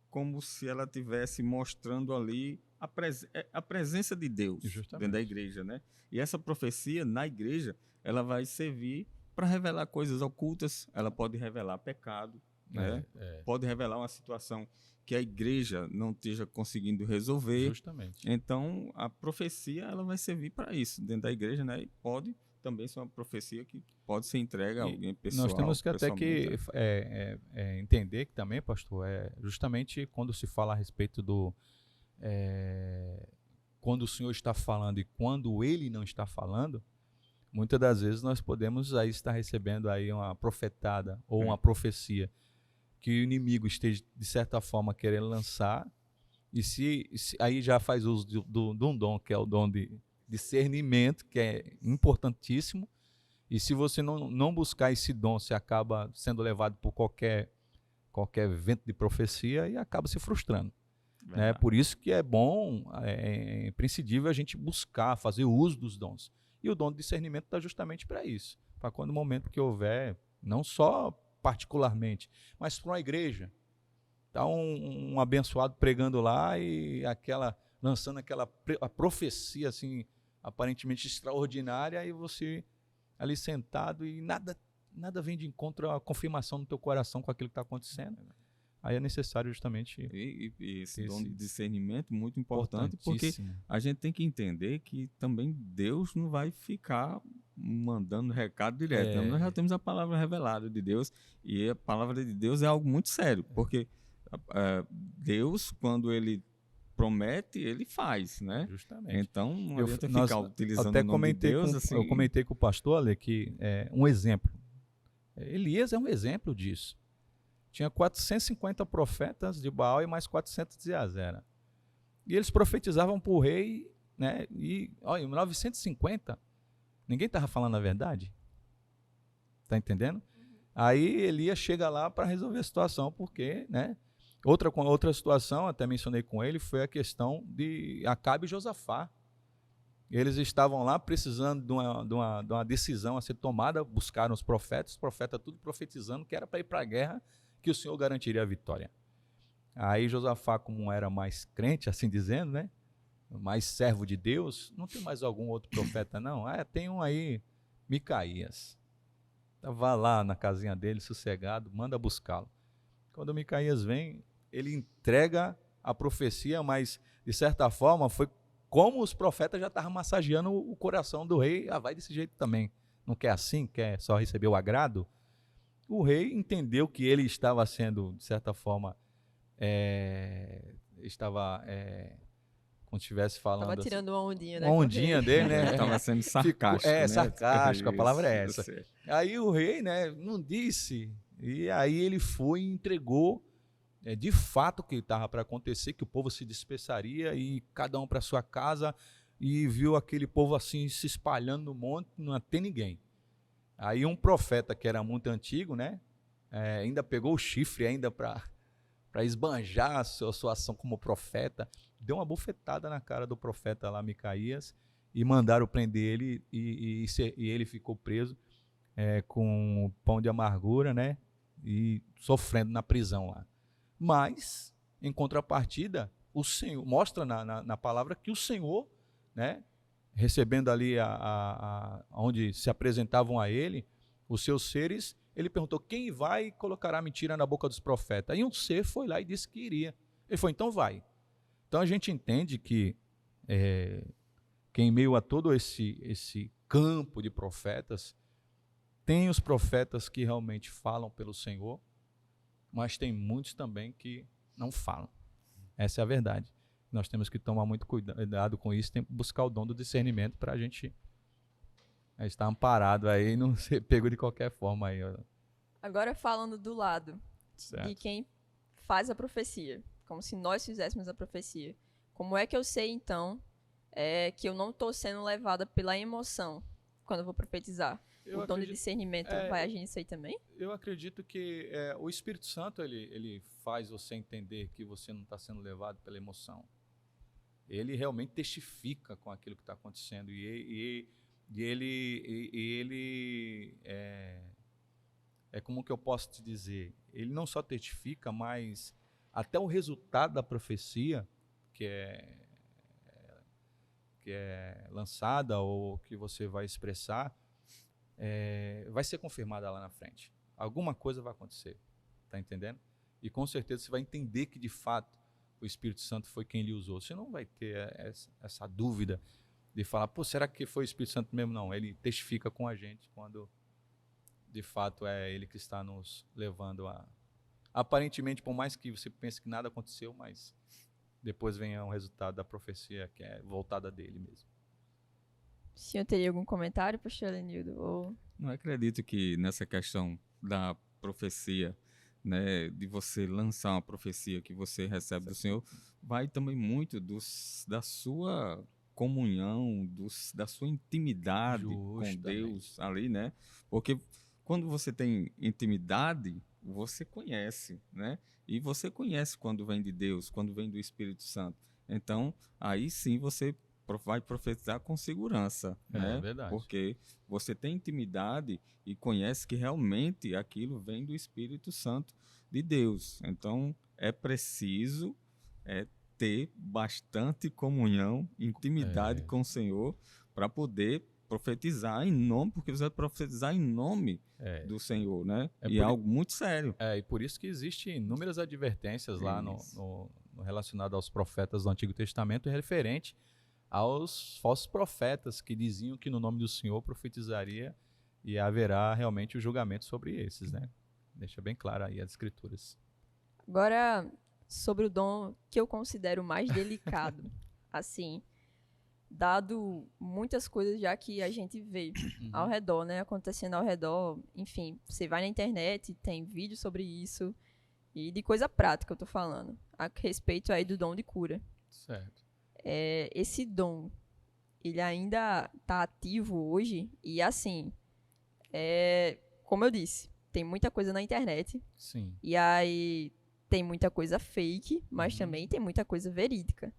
como se ela estivesse mostrando ali a presença de Deus dentro da igreja, né? E essa profecia na igreja, ela vai servir para revelar coisas ocultas, ela pode revelar pecado, né? Pode revelar uma situação que a igreja não esteja conseguindo resolver. Justamente. Então, a profecia ela vai servir para isso dentro da igreja, né? E pode também ser uma profecia que pode ser entregue a alguém pessoal. Nós temos que até que entender que também, pastor, justamente quando se fala a respeito do... quando o Senhor está falando e quando Ele não está falando, muitas das vezes nós podemos aí estar recebendo aí uma profetada ou uma profecia que o inimigo esteja, de certa forma, querendo lançar, e se aí já faz uso de um dom, que é o dom de discernimento, que é importantíssimo, e se você não buscar esse dom, você acaba sendo levado por qualquer vento de profecia e acaba se frustrando. Né? Por isso que é bom, é imprescindível a gente buscar, fazer uso dos dons. E o dom de discernimento está justamente para isso, para quando o momento que houver, não só particularmente, mas para uma igreja, está um abençoado pregando lá e lançando a profecia assim, aparentemente extraordinária, e você ali sentado e nada vem de encontro à confirmação no teu coração com aquilo que está acontecendo. Aí é necessário justamente... E esse dom de discernimento muito importante, porque a gente tem que entender que também Deus não vai ficar mandando recado direto. Nós já temos a palavra revelada de Deus, e a palavra de Deus é algo muito sério, porque Deus, quando Ele promete, Ele faz, né? Justamente. Então, não adianta ficar utilizando até o nome de Deus assim... Eu comentei com o pastor, Ale, que um exemplo. Elias é um exemplo disso. Tinha 450 profetas de Baal e mais 400 de Azera. E eles profetizavam para o rei, né? E olha, em 950, ninguém estava falando a verdade. Está entendendo? Aí Elias chega lá para resolver a situação, porque, né? Outra situação, até mencionei com ele, foi a questão de Acabe e Josafá. Eles estavam lá precisando de uma decisão a ser tomada, buscaram os profetas tudo profetizando que era para ir para a guerra, que o Senhor garantiria a vitória. Aí Josafá, como era mais crente, assim dizendo, né? mais servo de Deus, não tem mais algum outro profeta, não? Tem um aí, Micaías. Vá lá na casinha dele, sossegado, manda buscá-lo. Quando Micaías vem, ele entrega a profecia, mas, de certa forma, foi como os profetas já estavam massageando o coração do rei. Vai desse jeito também. Não quer assim? Quer só receber o agrado? O rei entendeu que ele estava sendo, de certa forma, como se estivesse falando... Estava tirando uma ondinha, né? Uma ondinha dele, né? Estava sendo sarcástico, né? Sarcástico, a palavra é essa. Você. Aí o rei, né, não disse, e aí ele foi e entregou de fato o que estava para acontecer, que o povo se dispersaria e cada um para sua casa, e viu aquele povo assim se espalhando no monte, não tem ninguém. Aí um profeta que era muito antigo, né, ainda pegou o chifre ainda para esbanjar a sua ação como profeta, deu uma bufetada na cara do profeta lá, Micaías, e mandaram prender ele, e ele ficou preso com pão de amargura, né, e sofrendo na prisão lá. Mas, em contrapartida, o Senhor mostra na palavra que o Senhor, né, recebendo ali onde se apresentavam a ele, os seus seres, ele perguntou: quem vai e colocará mentira na boca dos profetas? E um ser foi lá e disse que iria. Ele falou: então vai. Então a gente entende que em meio a todo esse campo de profetas, tem os profetas que realmente falam pelo Senhor, mas tem muitos também que não falam. Essa é a verdade. Nós temos que tomar muito cuidado com isso, tem que buscar o dom do discernimento para a gente estar amparado aí e não ser pego de qualquer forma aí. Agora falando do lado Certo. de quem faz a profecia, como se nós fizéssemos a profecia. Como é que eu sei, então, que eu não estou sendo levada pela emoção quando eu vou profetizar? O dom de discernimento vai agir nisso aí também? Eu acredito que o Espírito Santo ele faz você entender que você não está sendo levado pela emoção. Ele realmente testifica com aquilo que está acontecendo e ele como que eu posso te dizer? Ele não só testifica, mas até o resultado da profecia que é lançada ou que você vai expressar vai ser confirmada lá na frente. Alguma coisa vai acontecer, tá entendendo? E com certeza você vai entender que de fato o Espírito Santo foi quem lhe usou. Você não vai ter essa dúvida de falar: pô, será que foi o Espírito Santo mesmo? Não, ele testifica com a gente quando de fato é ele que está nos levando a... Aparentemente, por mais que você pense que nada aconteceu, mas depois vem um resultado da profecia que é voltada dele mesmo. O senhor teria algum comentário, pastor Lenildo? Ou... Não acredito que nessa questão da profecia, né, de você lançar uma profecia que você recebe do Senhor, vai também muito da sua comunhão, da sua intimidade com Deus ali, né? Porque quando você tem intimidade, você conhece, né? E você conhece quando vem de Deus, quando vem do Espírito Santo. Então, aí sim você vai profetizar com segurança, né? É verdade. Porque você tem intimidade e conhece que realmente aquilo vem do Espírito Santo de Deus. Então, é preciso ter bastante comunhão, intimidade com o Senhor para poder profetizar em nome, porque você vai profetizar em nome do Senhor, né? E é algo muito sério. E por isso que existem inúmeras advertências lá no relacionado aos profetas do Antigo Testamento referente aos falsos profetas que diziam que no nome do Senhor profetizaria e haverá realmente o julgamento sobre esses, né? Deixa bem claro aí as Escrituras. Agora, sobre o dom que eu considero mais delicado, assim, dado muitas coisas já que a gente vê ao redor, né, acontecendo ao redor, enfim, você vai na internet, tem vídeo sobre isso, e de coisa prática eu tô falando, a respeito aí do dom de cura. Certo. Esse dom, ele ainda tá ativo hoje, e assim, como eu disse, tem muita coisa na internet, Sim. E aí tem muita coisa fake, mas também tem muita coisa verídica.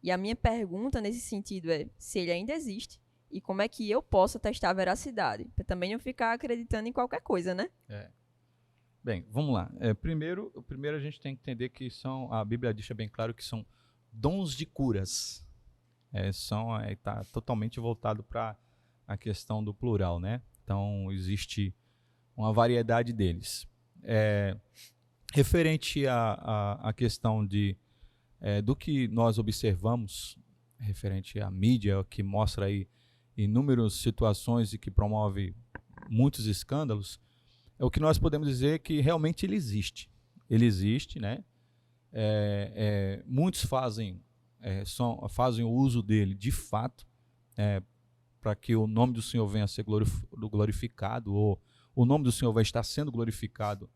E a minha pergunta nesse sentido é se ele ainda existe e como é que eu posso testar a veracidade, para também não ficar acreditando em qualquer coisa, né? Bem, vamos lá. Primeiro a gente tem que entender que a Bíblia deixa bem claro que são dons de curas. Está totalmente voltado para a questão do plural, né? Então, existe uma variedade deles. Referente à questão do que nós observamos, referente à mídia, que mostra aí inúmeras situações e que promove muitos escândalos, o que nós podemos dizer é que realmente ele existe. Ele existe, né? Muitos fazem o uso dele de fato, para que o nome do Senhor venha a ser glorificado, ou o nome do Senhor vai estar sendo glorificado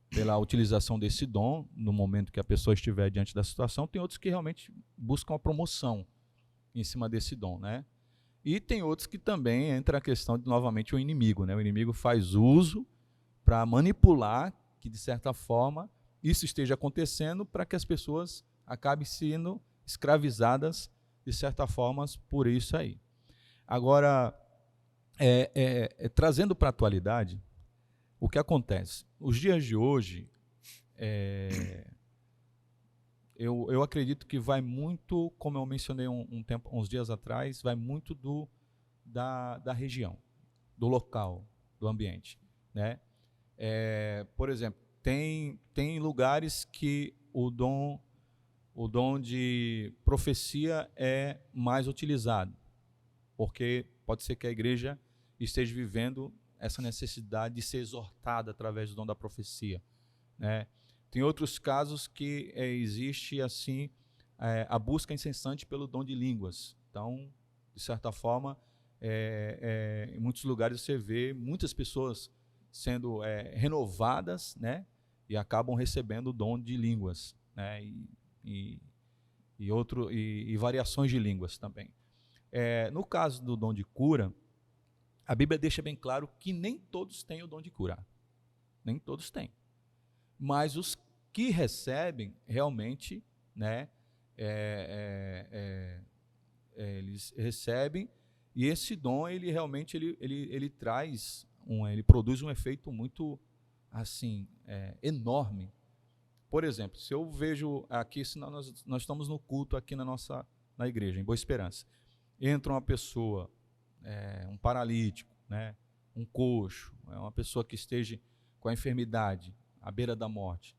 pela utilização desse dom no momento que a pessoa estiver diante da situação. Tem outros que realmente buscam a promoção em cima desse dom, né? E tem outros que também entra a questão de, novamente, o inimigo, né? O inimigo faz uso para manipular que, de certa forma, isso esteja acontecendo para que as pessoas acabem sendo escravizadas, de certa forma, por isso aí. Agora, trazendo para a atualidade, o que acontece? Os dias de hoje, eu acredito que vai muito, como eu mencionei uns dias atrás, vai muito da região, do local, do ambiente, né? Por exemplo, tem lugares que o dom de profecia é mais utilizado, porque pode ser que a igreja esteja vivendo essa necessidade de ser exortada através do dom da profecia, né? Tem outros casos que existe assim a busca incessante pelo dom de línguas. Então, de certa forma, em muitos lugares você vê muitas pessoas sendo renovadas, né? E acabam recebendo o dom de línguas, né? E variações de línguas também. No caso do dom de cura, a Bíblia deixa bem claro que nem todos têm o dom de curar. Nem todos têm. Mas os que recebem, realmente, né, eles recebem, e esse dom, ele realmente ele traz, ele produz um efeito muito, assim, enorme. Por exemplo, se eu vejo aqui, se nós estamos no culto aqui na igreja, em Boa Esperança, entra uma pessoa, um paralítico, né, um coxo, uma pessoa que esteja com a enfermidade, à beira da morte,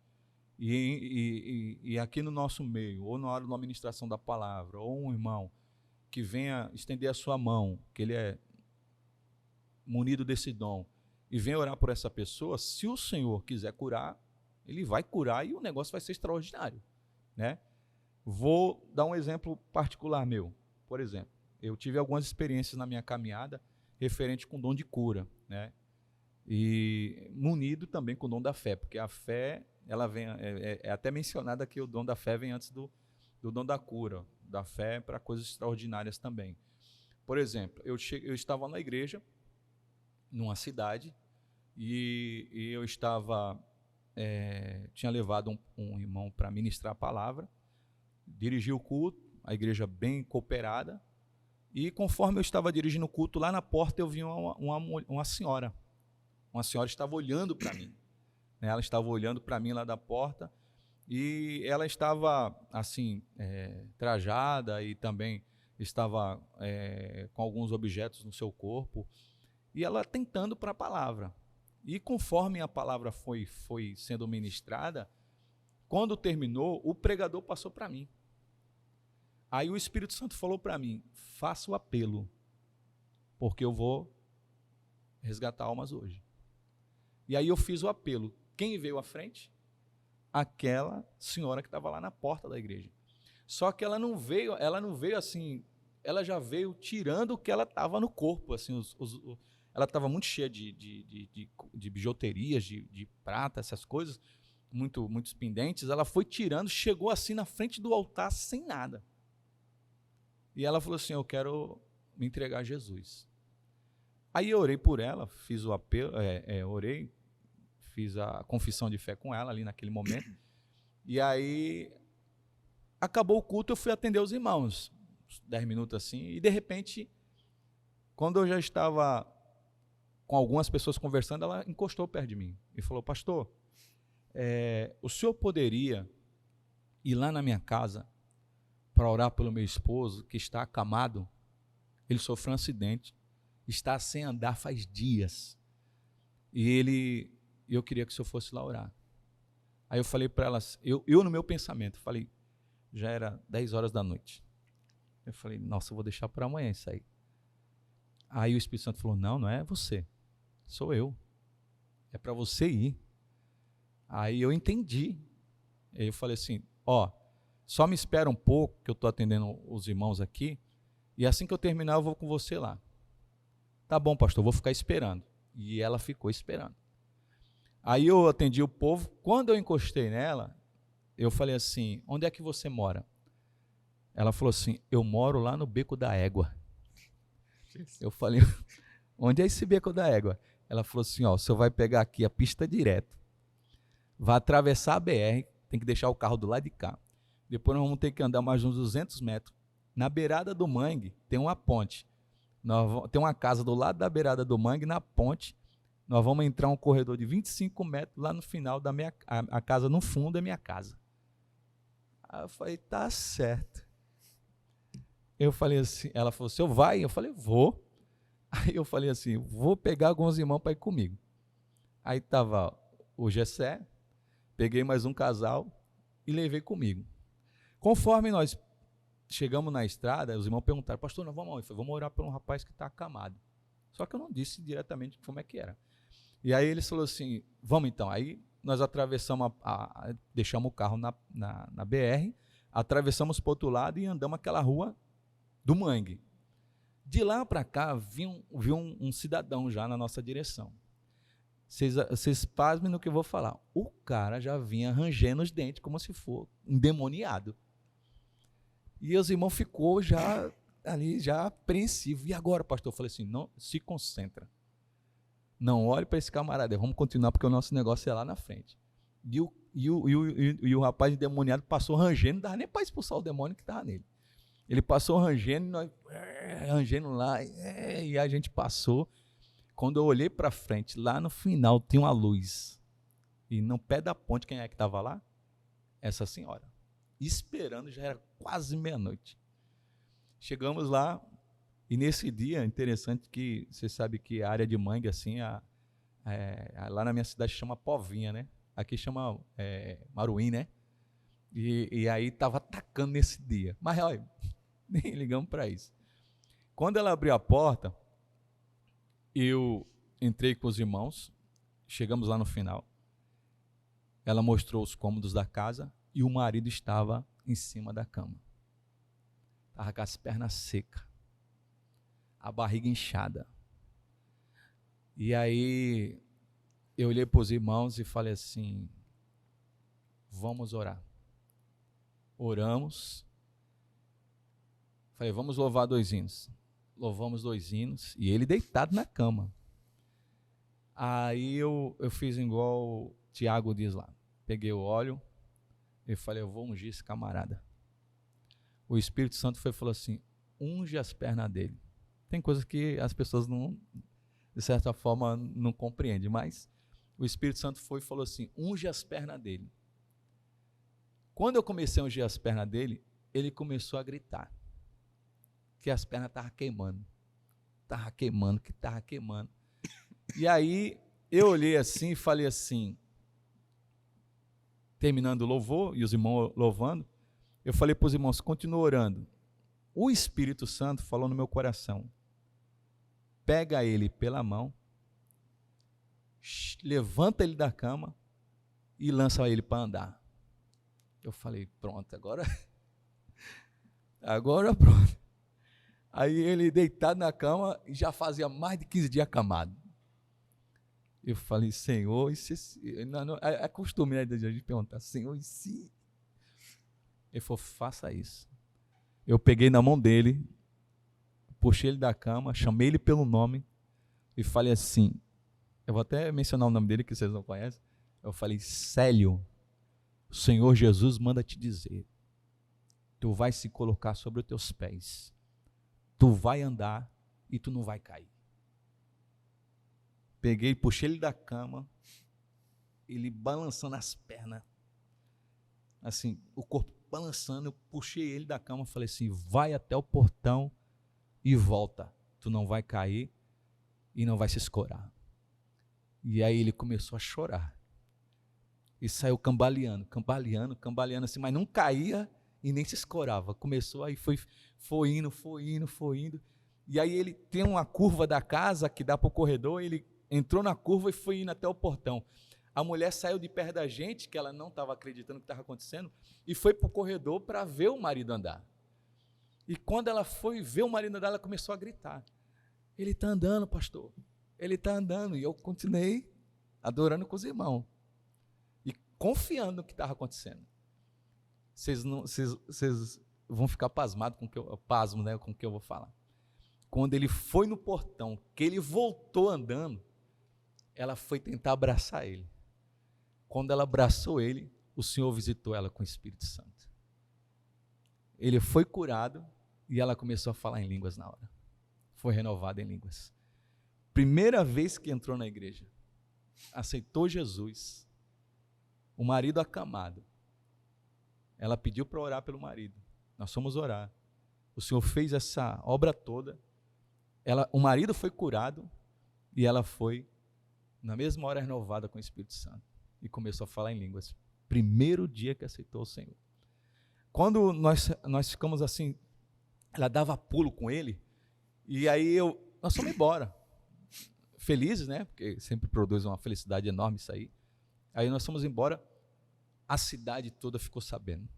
e aqui no nosso meio, ou na hora da ministração da palavra, ou um irmão que venha estender a sua mão, que ele é munido desse dom, e venha orar por essa pessoa, se o Senhor quiser curar, ele vai curar e o negócio vai ser extraordinário, né? Vou dar um exemplo particular meu. Por exemplo, eu tive algumas experiências na minha caminhada referente com o dom de cura, né? E munido também com o dom da fé, porque a fé, ela vem, até mencionada que o dom da fé vem antes do dom da cura, da fé para coisas extraordinárias também. Por exemplo, eu estava na igreja, numa cidade, e eu tinha levado um irmão para ministrar a palavra, dirigi o culto, a igreja bem cooperada, e conforme eu estava dirigindo o culto, lá na porta eu vi uma senhora. Uma senhora estava olhando para mim, né? Ela estava olhando para mim lá da porta, e ela estava assim, trajada, e também estava com alguns objetos no seu corpo, e ela tentando para a palavra. E conforme a palavra foi sendo ministrada, quando terminou, o pregador passou para mim. Aí o Espírito Santo falou para mim: faça o apelo, porque eu vou resgatar almas hoje. E aí eu fiz o apelo. Quem veio à frente? Aquela senhora que estava lá na porta da igreja. Só que ela não veio assim, ela já veio tirando o que ela estava no corpo, assim, ela estava muito cheia de bijuterias, de prata, essas coisas, muitos pendentes. Ela foi tirando, chegou assim na frente do altar sem nada. E ela falou assim: eu quero me entregar a Jesus. Aí eu orei por ela, fiz o apelo, orei, fiz a confissão de fé com ela ali naquele momento. E aí acabou o culto, eu fui atender os irmãos, 10 minutos assim, e de repente, quando eu já estava com algumas pessoas conversando, ela encostou perto de mim e falou: pastor, o senhor poderia ir lá na minha casa para orar pelo meu esposo, que está acamado. Ele sofreu um acidente, está sem andar faz dias. E eu queria que o senhor fosse lá orar. Aí eu falei para elas, eu no meu pensamento, falei, já era 10 horas da noite. Eu falei, nossa, eu vou deixar para amanhã isso aí. Aí o Espírito Santo falou, não é você, sou eu. É para você ir. Aí eu entendi. Aí eu falei assim, só me espera um pouco, que eu estou atendendo os irmãos aqui, e assim que eu terminar eu vou com você lá. Tá bom, pastor, vou ficar esperando. E ela ficou esperando. Aí eu atendi o povo, quando eu encostei nela, eu falei assim, onde é que você mora? Ela falou assim, eu moro lá no Beco da Égua. Eu falei, onde é esse Beco da Égua? Ela falou assim, o senhor vai pegar aqui a pista direto, vai atravessar a BR, tem que deixar o carro do lado de cá. Depois nós vamos ter que andar mais uns 200 metros. Na beirada do mangue tem uma ponte. Tem uma casa do lado da beirada do mangue, na ponte. Nós vamos entrar um corredor de 25 metros lá no final da a casa, no fundo da minha casa. Aí eu falei, tá certo. Eu falei assim, ela falou, senhor vai? Eu falei, vou. Aí eu falei assim, vou pegar alguns irmãos para ir comigo. Aí estava o Gessé, peguei mais um casal e levei comigo. Conforme nós chegamos na estrada, os irmãos perguntaram, pastor, nós vamos aonde? Eu falei, vamos orar por um rapaz que está acamado. Só que eu não disse diretamente como é que era. E aí eles falaram assim, vamos então. Aí nós atravessamos, deixamos o carro na BR, atravessamos para o outro lado e andamos aquela rua do mangue. De lá para cá, viu um cidadão já na nossa direção. Vocês pasmem no que eu vou falar. O cara já vinha rangendo os dentes, como se for endemoniado. E os irmãos ficou já ali, já apreensivo. E agora, pastor? Eu falei assim, não, se concentra. Não olhe para esse camarada, vamos continuar, porque o nosso negócio é lá na frente. E o rapaz endemoniado passou rangendo, não dava nem para expulsar o demônio que estava nele. Ele passou rangendo, nós rangendo lá, e a gente passou. Quando eu olhei para frente, lá no final tinha uma luz. E no pé da ponte, quem é que estava lá? Essa senhora. Esperando, já era quase meia-noite. Chegamos lá, e nesse dia, interessante que você sabe que a área de mangue, assim, lá na minha cidade chama Povinha, né? Aqui chama Maruim, né? E aí estava atacando nesse dia. Mas, olha, nem ligamos para isso. Quando ela abriu a porta, eu entrei com os irmãos, chegamos lá no final. Ela mostrou os cômodos da casa e o marido estava em cima da cama. Estava com as pernas secas, a barriga inchada. E aí eu olhei para os irmãos e falei assim, vamos orar. Oramos. Falei, vamos louvar 2 hinos. Louvamos 2 hinos e ele deitado na cama. Aí eu fiz igual o Tiago diz lá. Peguei o óleo e falei, eu vou ungir esse camarada. O Espírito Santo falou assim, unge as pernas dele. Tem coisas que as pessoas não, de certa forma, não compreendem, mas o Espírito Santo e falou assim, unge as pernas dele. Quando eu comecei a ungir as pernas dele, ele começou a gritar que as pernas estavam queimando. Estava queimando. E aí eu olhei assim e falei assim, terminando o louvor, e os irmãos louvando, eu falei para os irmãos, continua orando. O Espírito Santo falou no meu coração, pega ele pela mão, levanta ele da cama e lança ele para andar. Eu falei, pronto, agora pronto. Aí ele deitado na cama, já fazia mais de 15 dias acamado. Eu falei, Senhor, é costume, né, de a gente perguntar, Senhor, e se? Ele falou, faça isso. Eu peguei na mão dele, puxei ele da cama, chamei ele pelo nome e falei assim, eu vou até mencionar o nome dele, que vocês não conhecem. Eu falei, Célio, o Senhor Jesus manda te dizer, tu vai se colocar sobre os teus pés, tu vai andar e tu não vai cair. Peguei, puxei ele da cama, ele balançando as pernas, assim, o corpo balançando, eu puxei ele da cama, falei assim, vai até o portão e volta, tu não vai cair e não vai se escorar. E aí ele começou a chorar, e saiu cambaleando assim, mas não caía e nem se escorava, começou, aí foi indo, e aí ele tem uma curva da casa que dá para o corredor, ele entrou na curva e foi indo até o portão. A mulher saiu de perto da gente, que ela não estava acreditando no que estava acontecendo, e foi para o corredor para ver o marido andar. E quando ela foi ver o marido andar, ela começou a gritar, ele está andando, pastor, ele está andando. E eu continuei adorando com os irmãos e confiando no que estava acontecendo. Vocês vão ficar pasmados com o que com o que eu vou falar. Quando ele foi no portão, que ele voltou andando, ela foi tentar abraçar ele. Quando ela abraçou ele, o Senhor visitou ela com o Espírito Santo. Ele foi curado e ela começou a falar em línguas na hora. Foi renovada em línguas. Primeira vez que entrou na igreja, aceitou Jesus, o marido acamado. Ela pediu para orar pelo marido. Nós fomos orar. O Senhor fez essa obra toda. O marido foi curado e ela foi, na mesma hora, renovada com o Espírito Santo. E começou a falar em línguas. Primeiro dia que aceitou o Senhor. Quando nós ficamos assim, ela dava pulo com ele, e aí nós fomos embora. Felizes, né? Porque sempre produz uma felicidade enorme isso aí. Aí nós fomos embora, a cidade toda ficou sabendo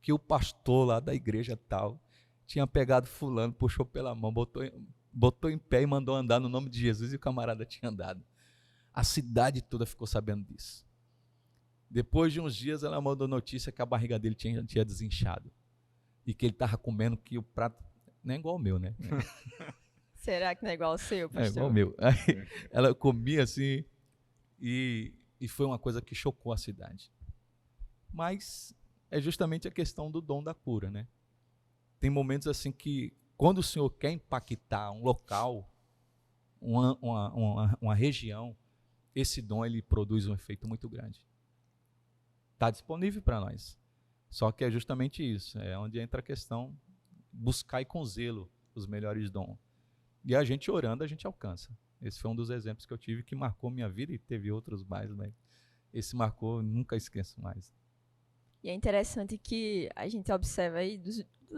que o pastor lá da igreja tal tinha pegado fulano, puxou pela mão, botou em pé e mandou andar no nome de Jesus, e o camarada tinha andado. A cidade toda ficou sabendo disso. Depois de uns dias, ela mandou notícia que a barriga dele tinha desinchado e que ele estava comendo, que o prato não é igual ao meu, né? Será que não é igual ao seu, pastor? É igual ao meu. Aí, ela comia assim, e foi uma coisa que chocou a cidade. Mas é justamente a questão do dom da cura, né? Tem momentos assim que, quando o Senhor quer impactar um local, uma região, esse dom ele produz um efeito muito grande. Está disponível para nós. Só que é justamente isso, é onde entra a questão, buscar com zelo os melhores dons. E a gente orando, a gente alcança. Esse foi um dos exemplos que eu tive que marcou minha vida, e teve outros mais, mas esse marcou, nunca esqueço mais. E é interessante que a gente observa aí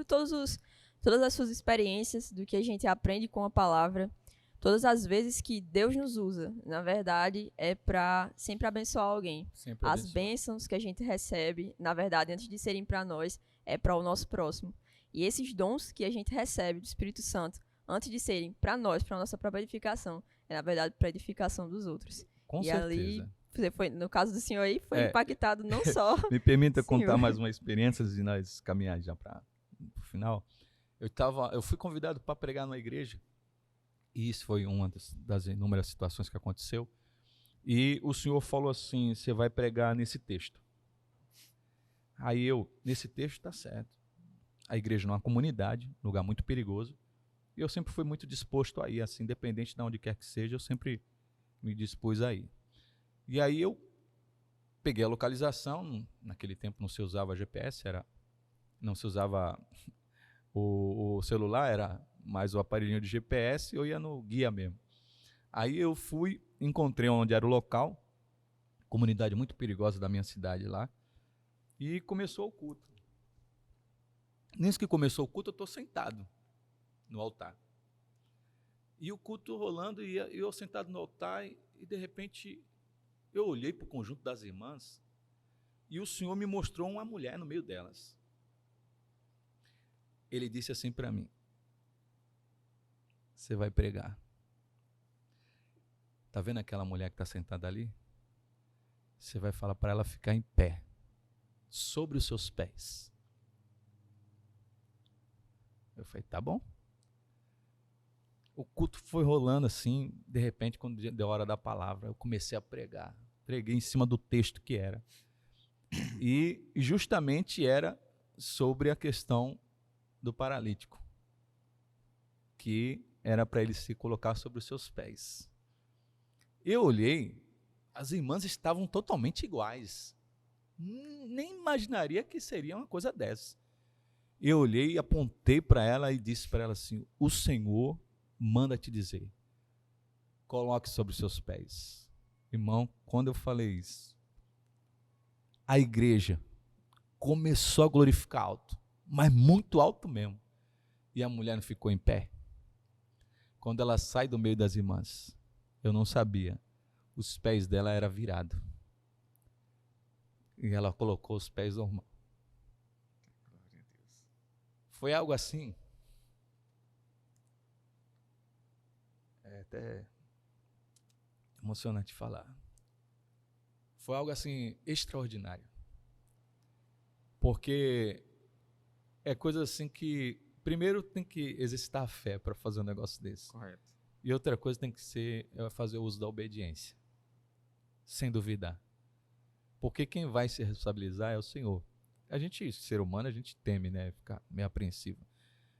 todas as suas experiências, do que a gente aprende com a palavra, todas as vezes que Deus nos usa, na verdade, é para sempre abençoar alguém. Sempre As abençoar. bênçãos que a gente recebe, na verdade, antes de serem para nós, é para o nosso próximo. E esses dons que a gente recebe do Espírito Santo, antes de serem para nós, para a nossa própria edificação, é, na verdade, para a edificação dos outros. Com e certeza. Ali, você foi, no caso do senhor aí, foi impactado não só... Me permita Senhor. contar mais uma experiência antes de nós caminhar já para o final. Eu fui convidado para pregar numa igreja, e isso foi uma das inúmeras situações que aconteceu, e o Senhor falou assim, você vai pregar nesse texto. Aí nesse texto está certo. A igreja numa comunidade, lugar muito perigoso, e eu sempre fui muito disposto a ir, assim, independente de onde quer que seja, eu sempre me dispus a ir. E aí eu peguei a localização, naquele tempo não se usava GPS, não se usava o celular, era mais o aparelhinho de GPS, eu ia no guia mesmo. Aí eu encontrei onde era o local, comunidade muito perigosa da minha cidade lá, e começou o culto. Nisso que começou o culto, eu estou sentado no altar. E o culto rolando, e eu sentado no altar, e de repente eu olhei para o conjunto das irmãs, e o Senhor me mostrou uma mulher no meio delas. Ele disse assim para mim, você vai pregar. Está vendo aquela mulher que está sentada ali? Você vai falar para ela ficar em pé, sobre os seus pés. Eu falei, tá bom. O culto foi rolando assim, de repente, quando deu a hora da palavra, eu comecei a pregar. Preguei em cima do texto que era. E justamente era sobre a questão do paralítico, que era para ele se colocar sobre os seus pés. Eu olhei, as irmãs estavam totalmente iguais. Nem imaginaria que seria uma coisa dessa. Eu olhei, apontei para ela e disse para ela assim: o Senhor manda te dizer, coloque sobre os seus pés. Irmão, quando eu falei isso, a igreja começou a glorificar alto, mas muito alto mesmo. E a mulher não ficou em pé. Quando ela sai do meio das irmãs, eu não sabia, os pés dela eram virados. E ela colocou os pés normal. Foi algo assim. É até emocionante falar. Foi algo assim extraordinário. Porque é coisa assim que primeiro tem que exercitar a fé para fazer um negócio desse. Correto. E outra coisa tem que ser fazer o uso da obediência. Sem duvidar. Porque quem vai se responsabilizar é o Senhor. A gente, ser humano, a gente teme, né? Ficar meio apreensivo.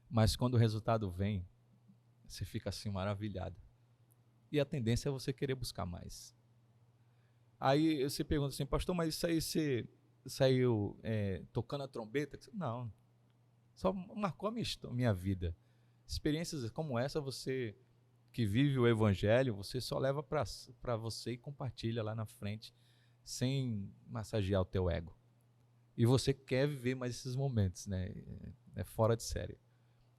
Mas quando o resultado vem, você fica assim maravilhado. E a tendência é você querer buscar mais. Aí você pergunta assim, pastor, mas isso aí você saiu tocando a trombeta? Não. Só marcou a minha vida. Experiências como essa, você que vive o evangelho, você só leva para você e compartilha lá na frente, sem massagear o teu ego. E você quer viver mais esses momentos, né? É fora de série.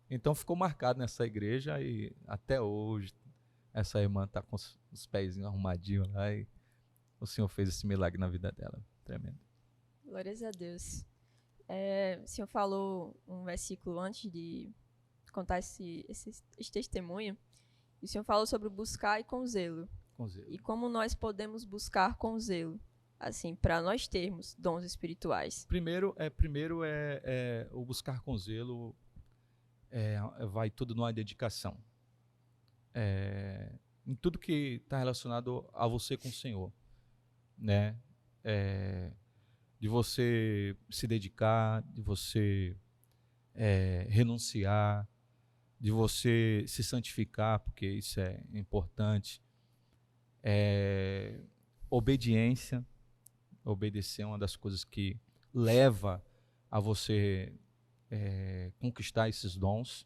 Então ficou marcado nessa igreja e até hoje essa irmã está com os pés arrumadinhos lá e o Senhor fez esse milagre na vida dela. Tremendo. Glórias a Deus. O Senhor falou um versículo antes de contar esse testemunho. E o Senhor falou sobre buscar e com zelo. Com zelo. E como nós podemos buscar com zelo, assim, para nós termos dons espirituais. Primeiro o buscar com zelo, vai tudo numa dedicação. Em tudo que está relacionado a você com o Senhor, né? De você se dedicar, de você renunciar, de você se santificar, porque isso é importante. Obediência. Obedecer é uma das coisas que leva a você conquistar esses dons,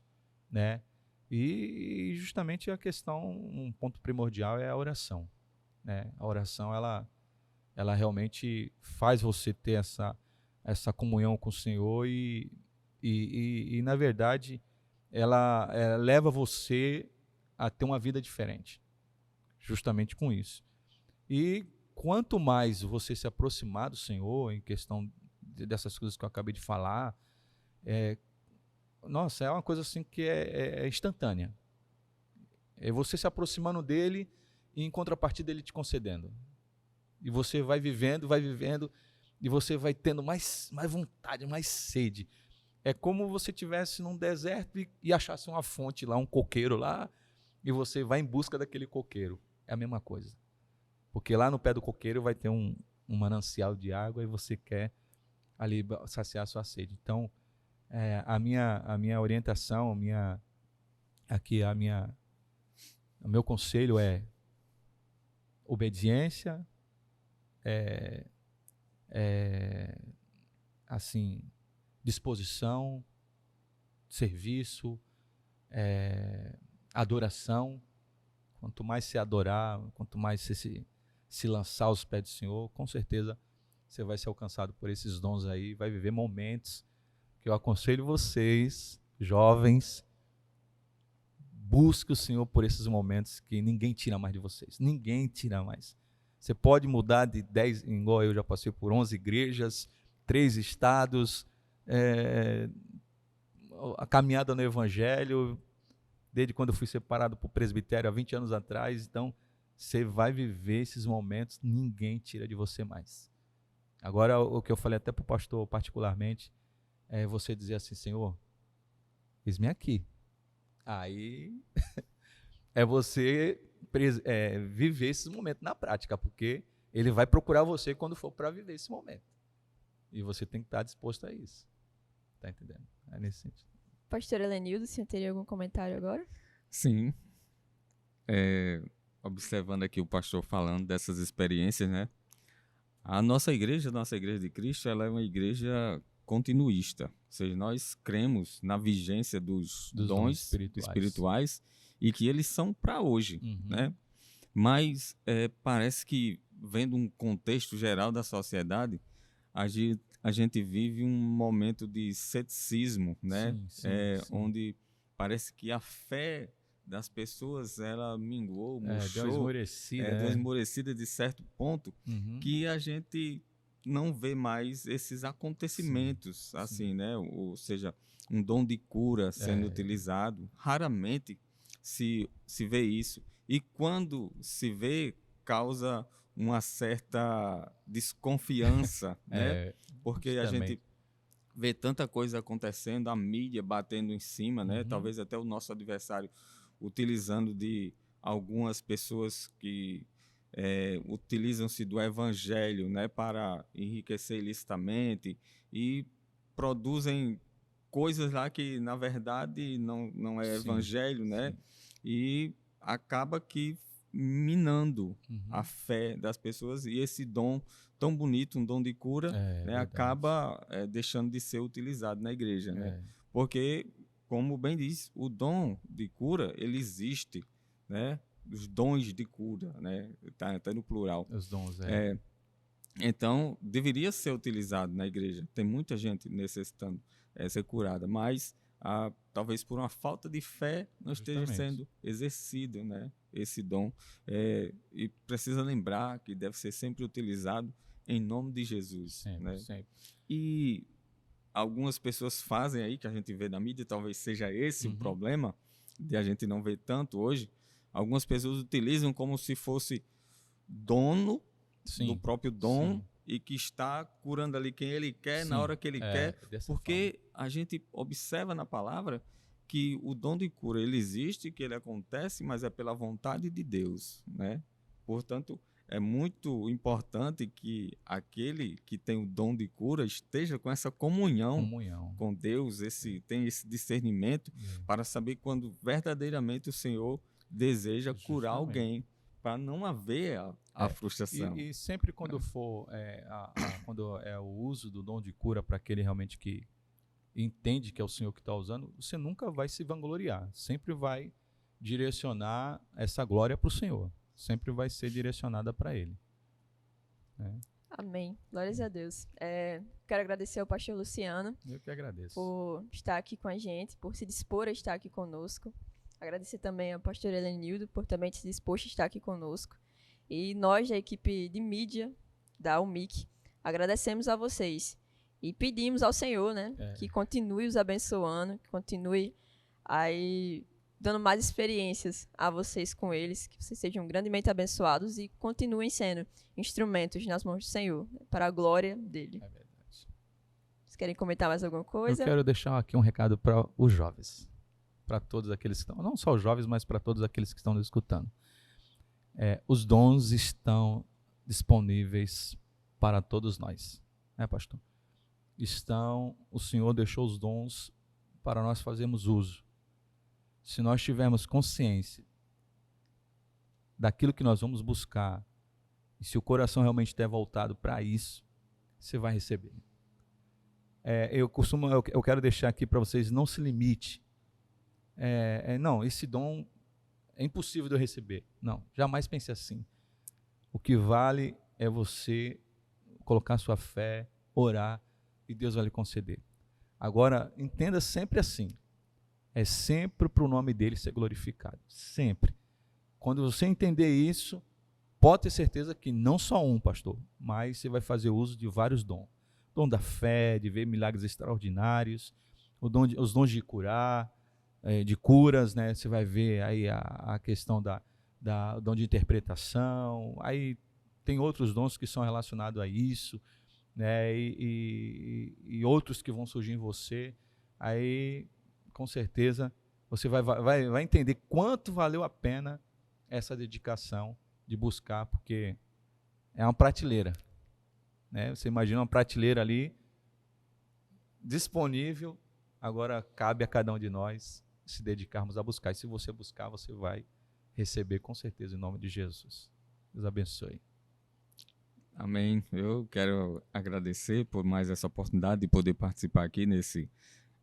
né? E justamente a questão, um ponto primordial é a oração, né? A oração, ela realmente faz você ter essa comunhão com o Senhor e na verdade, ela leva você a ter uma vida diferente, justamente com isso. E quanto mais você se aproximar do Senhor, em questão dessas coisas que eu acabei de falar, nossa, é uma coisa assim que é instantânea. É você se aproximando dele e em contrapartida ele te concedendo. E você vai vivendo, e você vai tendo mais vontade, mais sede. É como você estivesse num deserto e achasse uma fonte lá, um coqueiro lá, e você vai em busca daquele coqueiro. É a mesma coisa. Porque lá no pé do coqueiro vai ter um manancial de água e você quer ali saciar a sua sede. Então, a minha orientação, o meu conselho é obediência, assim, disposição, serviço, adoração. Quanto mais se adorar, quanto mais você se lançar aos pés do Senhor, com certeza você vai ser alcançado por esses dons aí, vai viver momentos que eu aconselho vocês, jovens, busque o Senhor por esses momentos que ninguém tira mais de vocês, ninguém tira mais. Você pode mudar de 10, igual eu já passei por 11 igrejas, 3 estados, a caminhada no Evangelho, desde quando eu fui separado para o presbitério há 20 anos atrás. Então, você vai viver esses momentos, ninguém tira de você mais. Agora, o que eu falei até para o pastor particularmente, é você dizer assim: Senhor, eis-me aqui. Aí, é você viver esses momentos na prática, porque ele vai procurar você quando for para viver esse momento. E você tem que estar disposto a isso. Está entendendo? É nesse sentido. Pastor Helenildo, o senhor teria algum comentário agora? Sim. Observando aqui o pastor falando dessas experiências, né? A nossa igreja de Cristo, ela é uma igreja continuista. Ou seja, nós cremos na vigência dos dons espirituais e que eles são para hoje, né? Mas parece que, vendo um contexto geral da sociedade, a gente vive um momento de ceticismo, né? Sim. Onde parece que a fé das pessoas ela minguou, murchou, deu esmorecida de certo ponto, que a gente não vê mais esses acontecimentos assim, né? Ou seja, um dom de cura sendo utilizado, raramente se vê isso. E quando se vê, causa uma certa desconfiança, né? Porque justamente. a gente vê tanta coisa acontecendo, a mídia batendo em cima, né? Talvez até o nosso adversário utilizando de algumas pessoas que utilizam-se do evangelho, né, para enriquecer ilicitamente e produzem coisas lá que na verdade não é evangelho, né? E acaba que minando a fé das pessoas, e esse dom tão bonito, um dom de cura, né, acaba deixando de ser utilizado na igreja, né? Porque, como bem diz, o dom de cura, ele existe, né? Os dons de cura, né? Tá no plural. Os dons, Então, deveria ser utilizado na igreja. Tem muita gente necessitando ser curada, mas talvez por uma falta de fé não esteja sendo exercido, né, esse dom. E precisa lembrar que deve ser sempre utilizado em nome de Jesus. Sempre. E algumas pessoas fazem aí, que a gente vê na mídia, talvez seja esse o problema, de a gente não ver tanto hoje. Algumas pessoas utilizam como se fosse dono do próprio dom e que está curando ali quem ele quer, na hora que ele quer, porque a gente observa na palavra que o dom de cura ele existe, que ele acontece, mas é pela vontade de Deus, né? Portanto, é muito importante que aquele que tem o dom de cura esteja com essa comunhão com Deus, tem esse discernimento para saber quando verdadeiramente o Senhor deseja curar alguém, para não haver a frustração. E sempre quando for quando é o uso do dom de cura para aquele realmente que entende que é o Senhor que está usando, você nunca vai se vangloriar, sempre vai direcionar essa glória para o Senhor, sempre vai ser direcionada para Ele. Amém. Glórias a Deus. Quero agradecer ao pastor Luciano. Eu que agradeço. Por estar aqui com a gente, por se dispor a estar aqui conosco. Agradecer também ao pastor Helenildo por também se dispor a estar aqui conosco. E nós, da equipe de mídia da UMIC, agradecemos a vocês. E pedimos ao Senhor, né, que continue os abençoando, que continue aí dando mais experiências a vocês com eles, que vocês sejam grandemente abençoados e continuem sendo instrumentos nas mãos do Senhor, para a glória dele. É verdade. Vocês querem comentar mais alguma coisa? Eu quero deixar aqui um recado para os jovens, para todos aqueles que estão, não só os jovens, mas para todos aqueles que estão nos escutando. Os dons estão disponíveis para todos nós, né, pastor? O Senhor deixou os dons para nós fazermos uso. Se nós tivermos consciência daquilo que nós vamos buscar, e se o coração realmente estiver voltado para isso, você vai receber. Eu quero deixar aqui para vocês, não se limite. Não, esse dom é impossível de eu receber. Não, jamais pense assim. O que vale é você colocar sua fé, orar, e Deus vai lhe conceder. Agora, entenda sempre assim. É sempre para o nome dele ser glorificado. Sempre. Quando você entender isso, pode ter certeza que não só um, pastor, mas você vai fazer uso de vários dons. O dom da fé, de ver milagres extraordinários, os dons de curar, de curas, né? Você vai ver aí a questão do dom de interpretação, aí tem outros dons que são relacionados a isso, né? E outros que vão surgir em você, aí com certeza você vai entender quanto valeu a pena essa dedicação de buscar, porque é uma prateleira, né? Você imagina uma prateleira ali disponível, agora cabe a cada um de nós se dedicarmos a buscar. E se você buscar, você vai receber com certeza em nome de Jesus. Deus abençoe. Amém. Eu quero agradecer por mais essa oportunidade de poder participar aqui nesse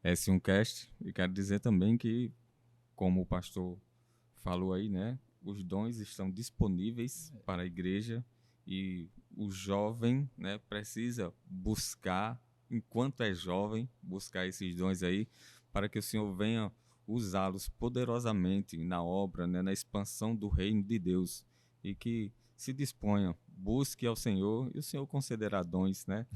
S1Cast. E quero dizer também que, como o pastor falou aí, né, os dons estão disponíveis para a igreja e o jovem, né, precisa buscar, enquanto é jovem, buscar esses dons aí, para que o Senhor venha usá-los poderosamente na obra, né, na expansão do reino de Deus, e que se disponha, busque ao Senhor e o Senhor concederá dons, né?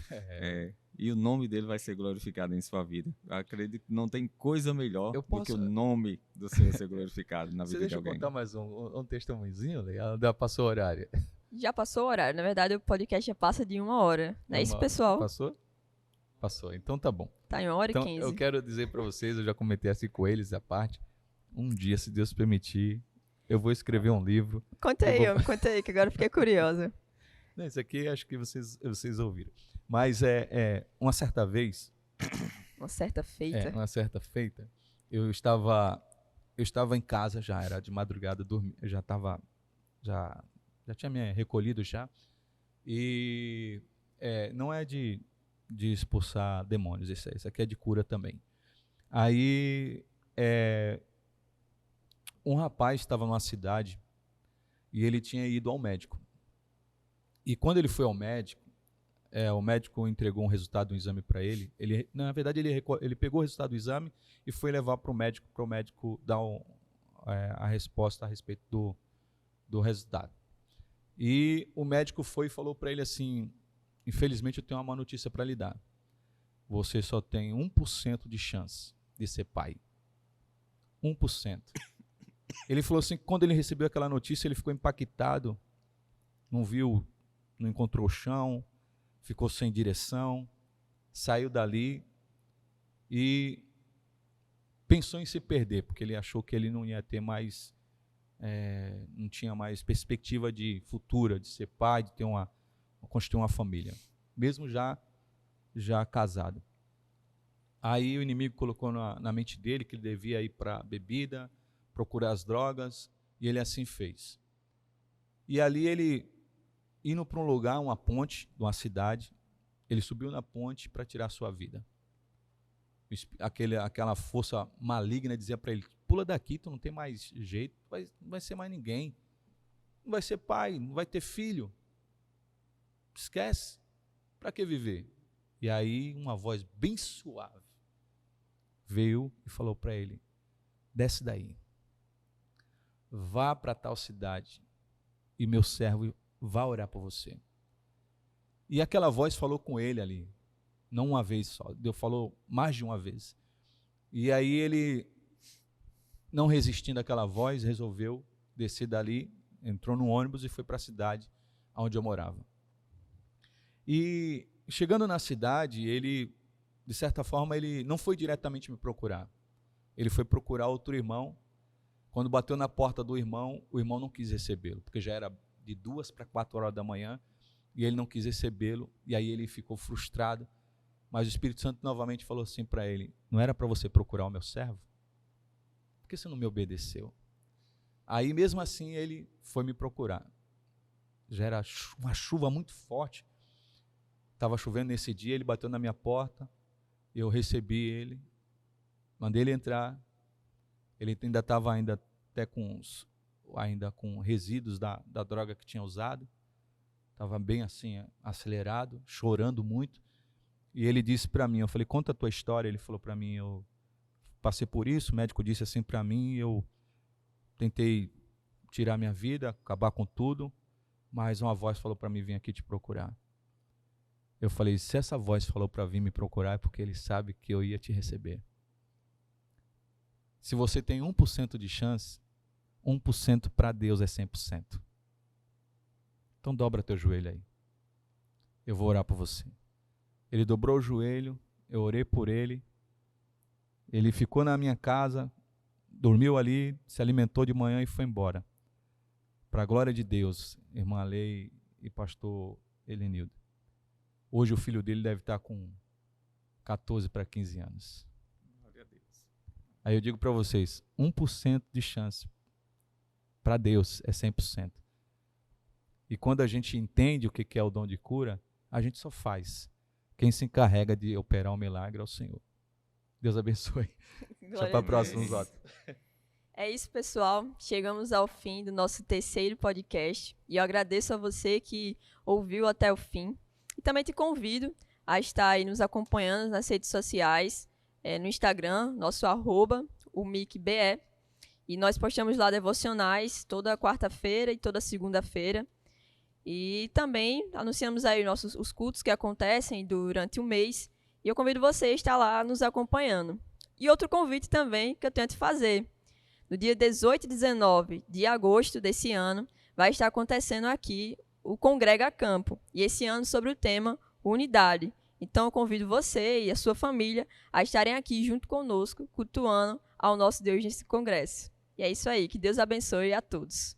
E o nome dele vai ser glorificado em sua vida. Eu acredito que não tem coisa melhor do que o nome do Senhor ser glorificado na vida de alguém. Você deixa eu contar mais um testemunhozinho, Leia? Já passou o horário. Já passou o horário. Na verdade, o podcast já passa de 1 hora. Não é isso, pessoal? Passou? Passou. Então tá bom. Tá em 1h15. Então, eu quero dizer para vocês, eu já comentei assim com eles a parte. Um dia, se Deus permitir, eu vou escrever um livro. Conta aí, que agora eu fiquei curiosa. Não, isso aqui acho que vocês ouviram. Mas uma certa vez... Uma certa feita? Eu estava em casa, já era de madrugada, eu já tinha me recolhido já. E não é de expulsar demônios, isso aqui é de cura também. Aí um rapaz estava numa cidade e ele tinha ido ao médico. E quando ele foi ao médico, o médico entregou um resultado do exame para ele. Na verdade, ele pegou o resultado do exame e foi levar para o médico dar a resposta a respeito do resultado. E o médico foi e falou para ele assim: infelizmente, eu tenho uma má notícia para lhe dar. Você só tem 1% de chance de ser pai. 1%. Ele falou assim, quando ele recebeu aquela notícia, ele ficou impactado, não encontrou o chão, ficou sem direção, saiu dali e pensou em se perder, porque ele achou que ele não ia ter mais, não tinha mais perspectiva de futura, de ser pai, de construir uma família, mesmo já casado. Aí o inimigo colocou na mente dele que ele devia ir para a bebida, procurar as drogas, e ele assim fez. E ali ele, indo para um lugar, uma ponte de uma cidade, ele subiu na ponte para tirar sua vida. Aquela força maligna dizia para ele: pula daqui, tu não tem mais jeito, não vai ser mais ninguém, não vai ser pai, não vai ter filho, esquece, para que viver? E aí uma voz bem suave veio e falou para ele: desce daí, vá para tal cidade e meu servo vai orar por você. E aquela voz falou com ele ali, não uma vez só, Deus falou mais de uma vez. E aí ele, não resistindo àquela voz, resolveu descer dali, entrou no ônibus e foi para a cidade onde eu morava. E chegando na cidade, ele, de certa forma, ele não foi diretamente me procurar. Ele foi procurar outro irmão. Quando bateu na porta do irmão, o irmão não quis recebê-lo, porque já era de 2 para 4 horas da manhã, e ele não quis recebê-lo, e aí ele ficou frustrado. Mas o Espírito Santo novamente falou assim para ele: não era para você procurar o meu servo? Por que você não me obedeceu? Aí mesmo assim ele foi me procurar. Já era uma chuva muito forte, estava chovendo nesse dia, ele bateu na minha porta, eu recebi ele, mandei ele entrar. Ele ainda estava até com resíduos da droga que tinha usado, estava bem assim, acelerado, chorando muito. E ele disse para mim, eu falei: conta a tua história. Ele falou para mim: eu passei por isso, o médico disse assim para mim, eu tentei tirar minha vida, acabar com tudo, mas uma voz falou para mim: vim aqui te procurar. Eu falei: se essa voz falou para vir me procurar, é porque ele sabe que eu ia te receber. Se você tem 1% de chance, 1% para Deus é 100%. Então dobra teu joelho aí. Eu vou orar por você. Ele dobrou o joelho, eu orei por ele. Ele ficou na minha casa, dormiu ali, se alimentou de manhã e foi embora. Para a glória de Deus, irmã Lei e pastor Helenildo. Hoje o filho dele deve estar com 14 para 15 anos. Aí eu digo para vocês, 1% de chance para Deus é 100%. E quando a gente entende o que é o dom de cura, a gente só faz. Quem se encarrega de operar o milagre é o Senhor. Deus abençoe. Deixa para a próxima, Zota. É isso, pessoal. Chegamos ao fim do nosso terceiro podcast. E eu agradeço a você que ouviu até o fim. E também te convido a estar aí nos acompanhando nas redes sociais, no Instagram, nosso @umicbe. E nós postamos lá devocionais toda quarta-feira e toda segunda-feira. E também anunciamos aí os cultos que acontecem durante o mês. E eu convido você a estar lá nos acompanhando. E outro convite também que eu tenho a te fazer. No dia 18 e 19 de agosto desse ano, vai estar acontecendo aqui o Congrega Campo. E esse ano sobre o tema Unidade. Então eu convido você e a sua família a estarem aqui junto conosco, cultuando ao nosso Deus nesse congresso. E é isso aí. Que Deus abençoe a todos.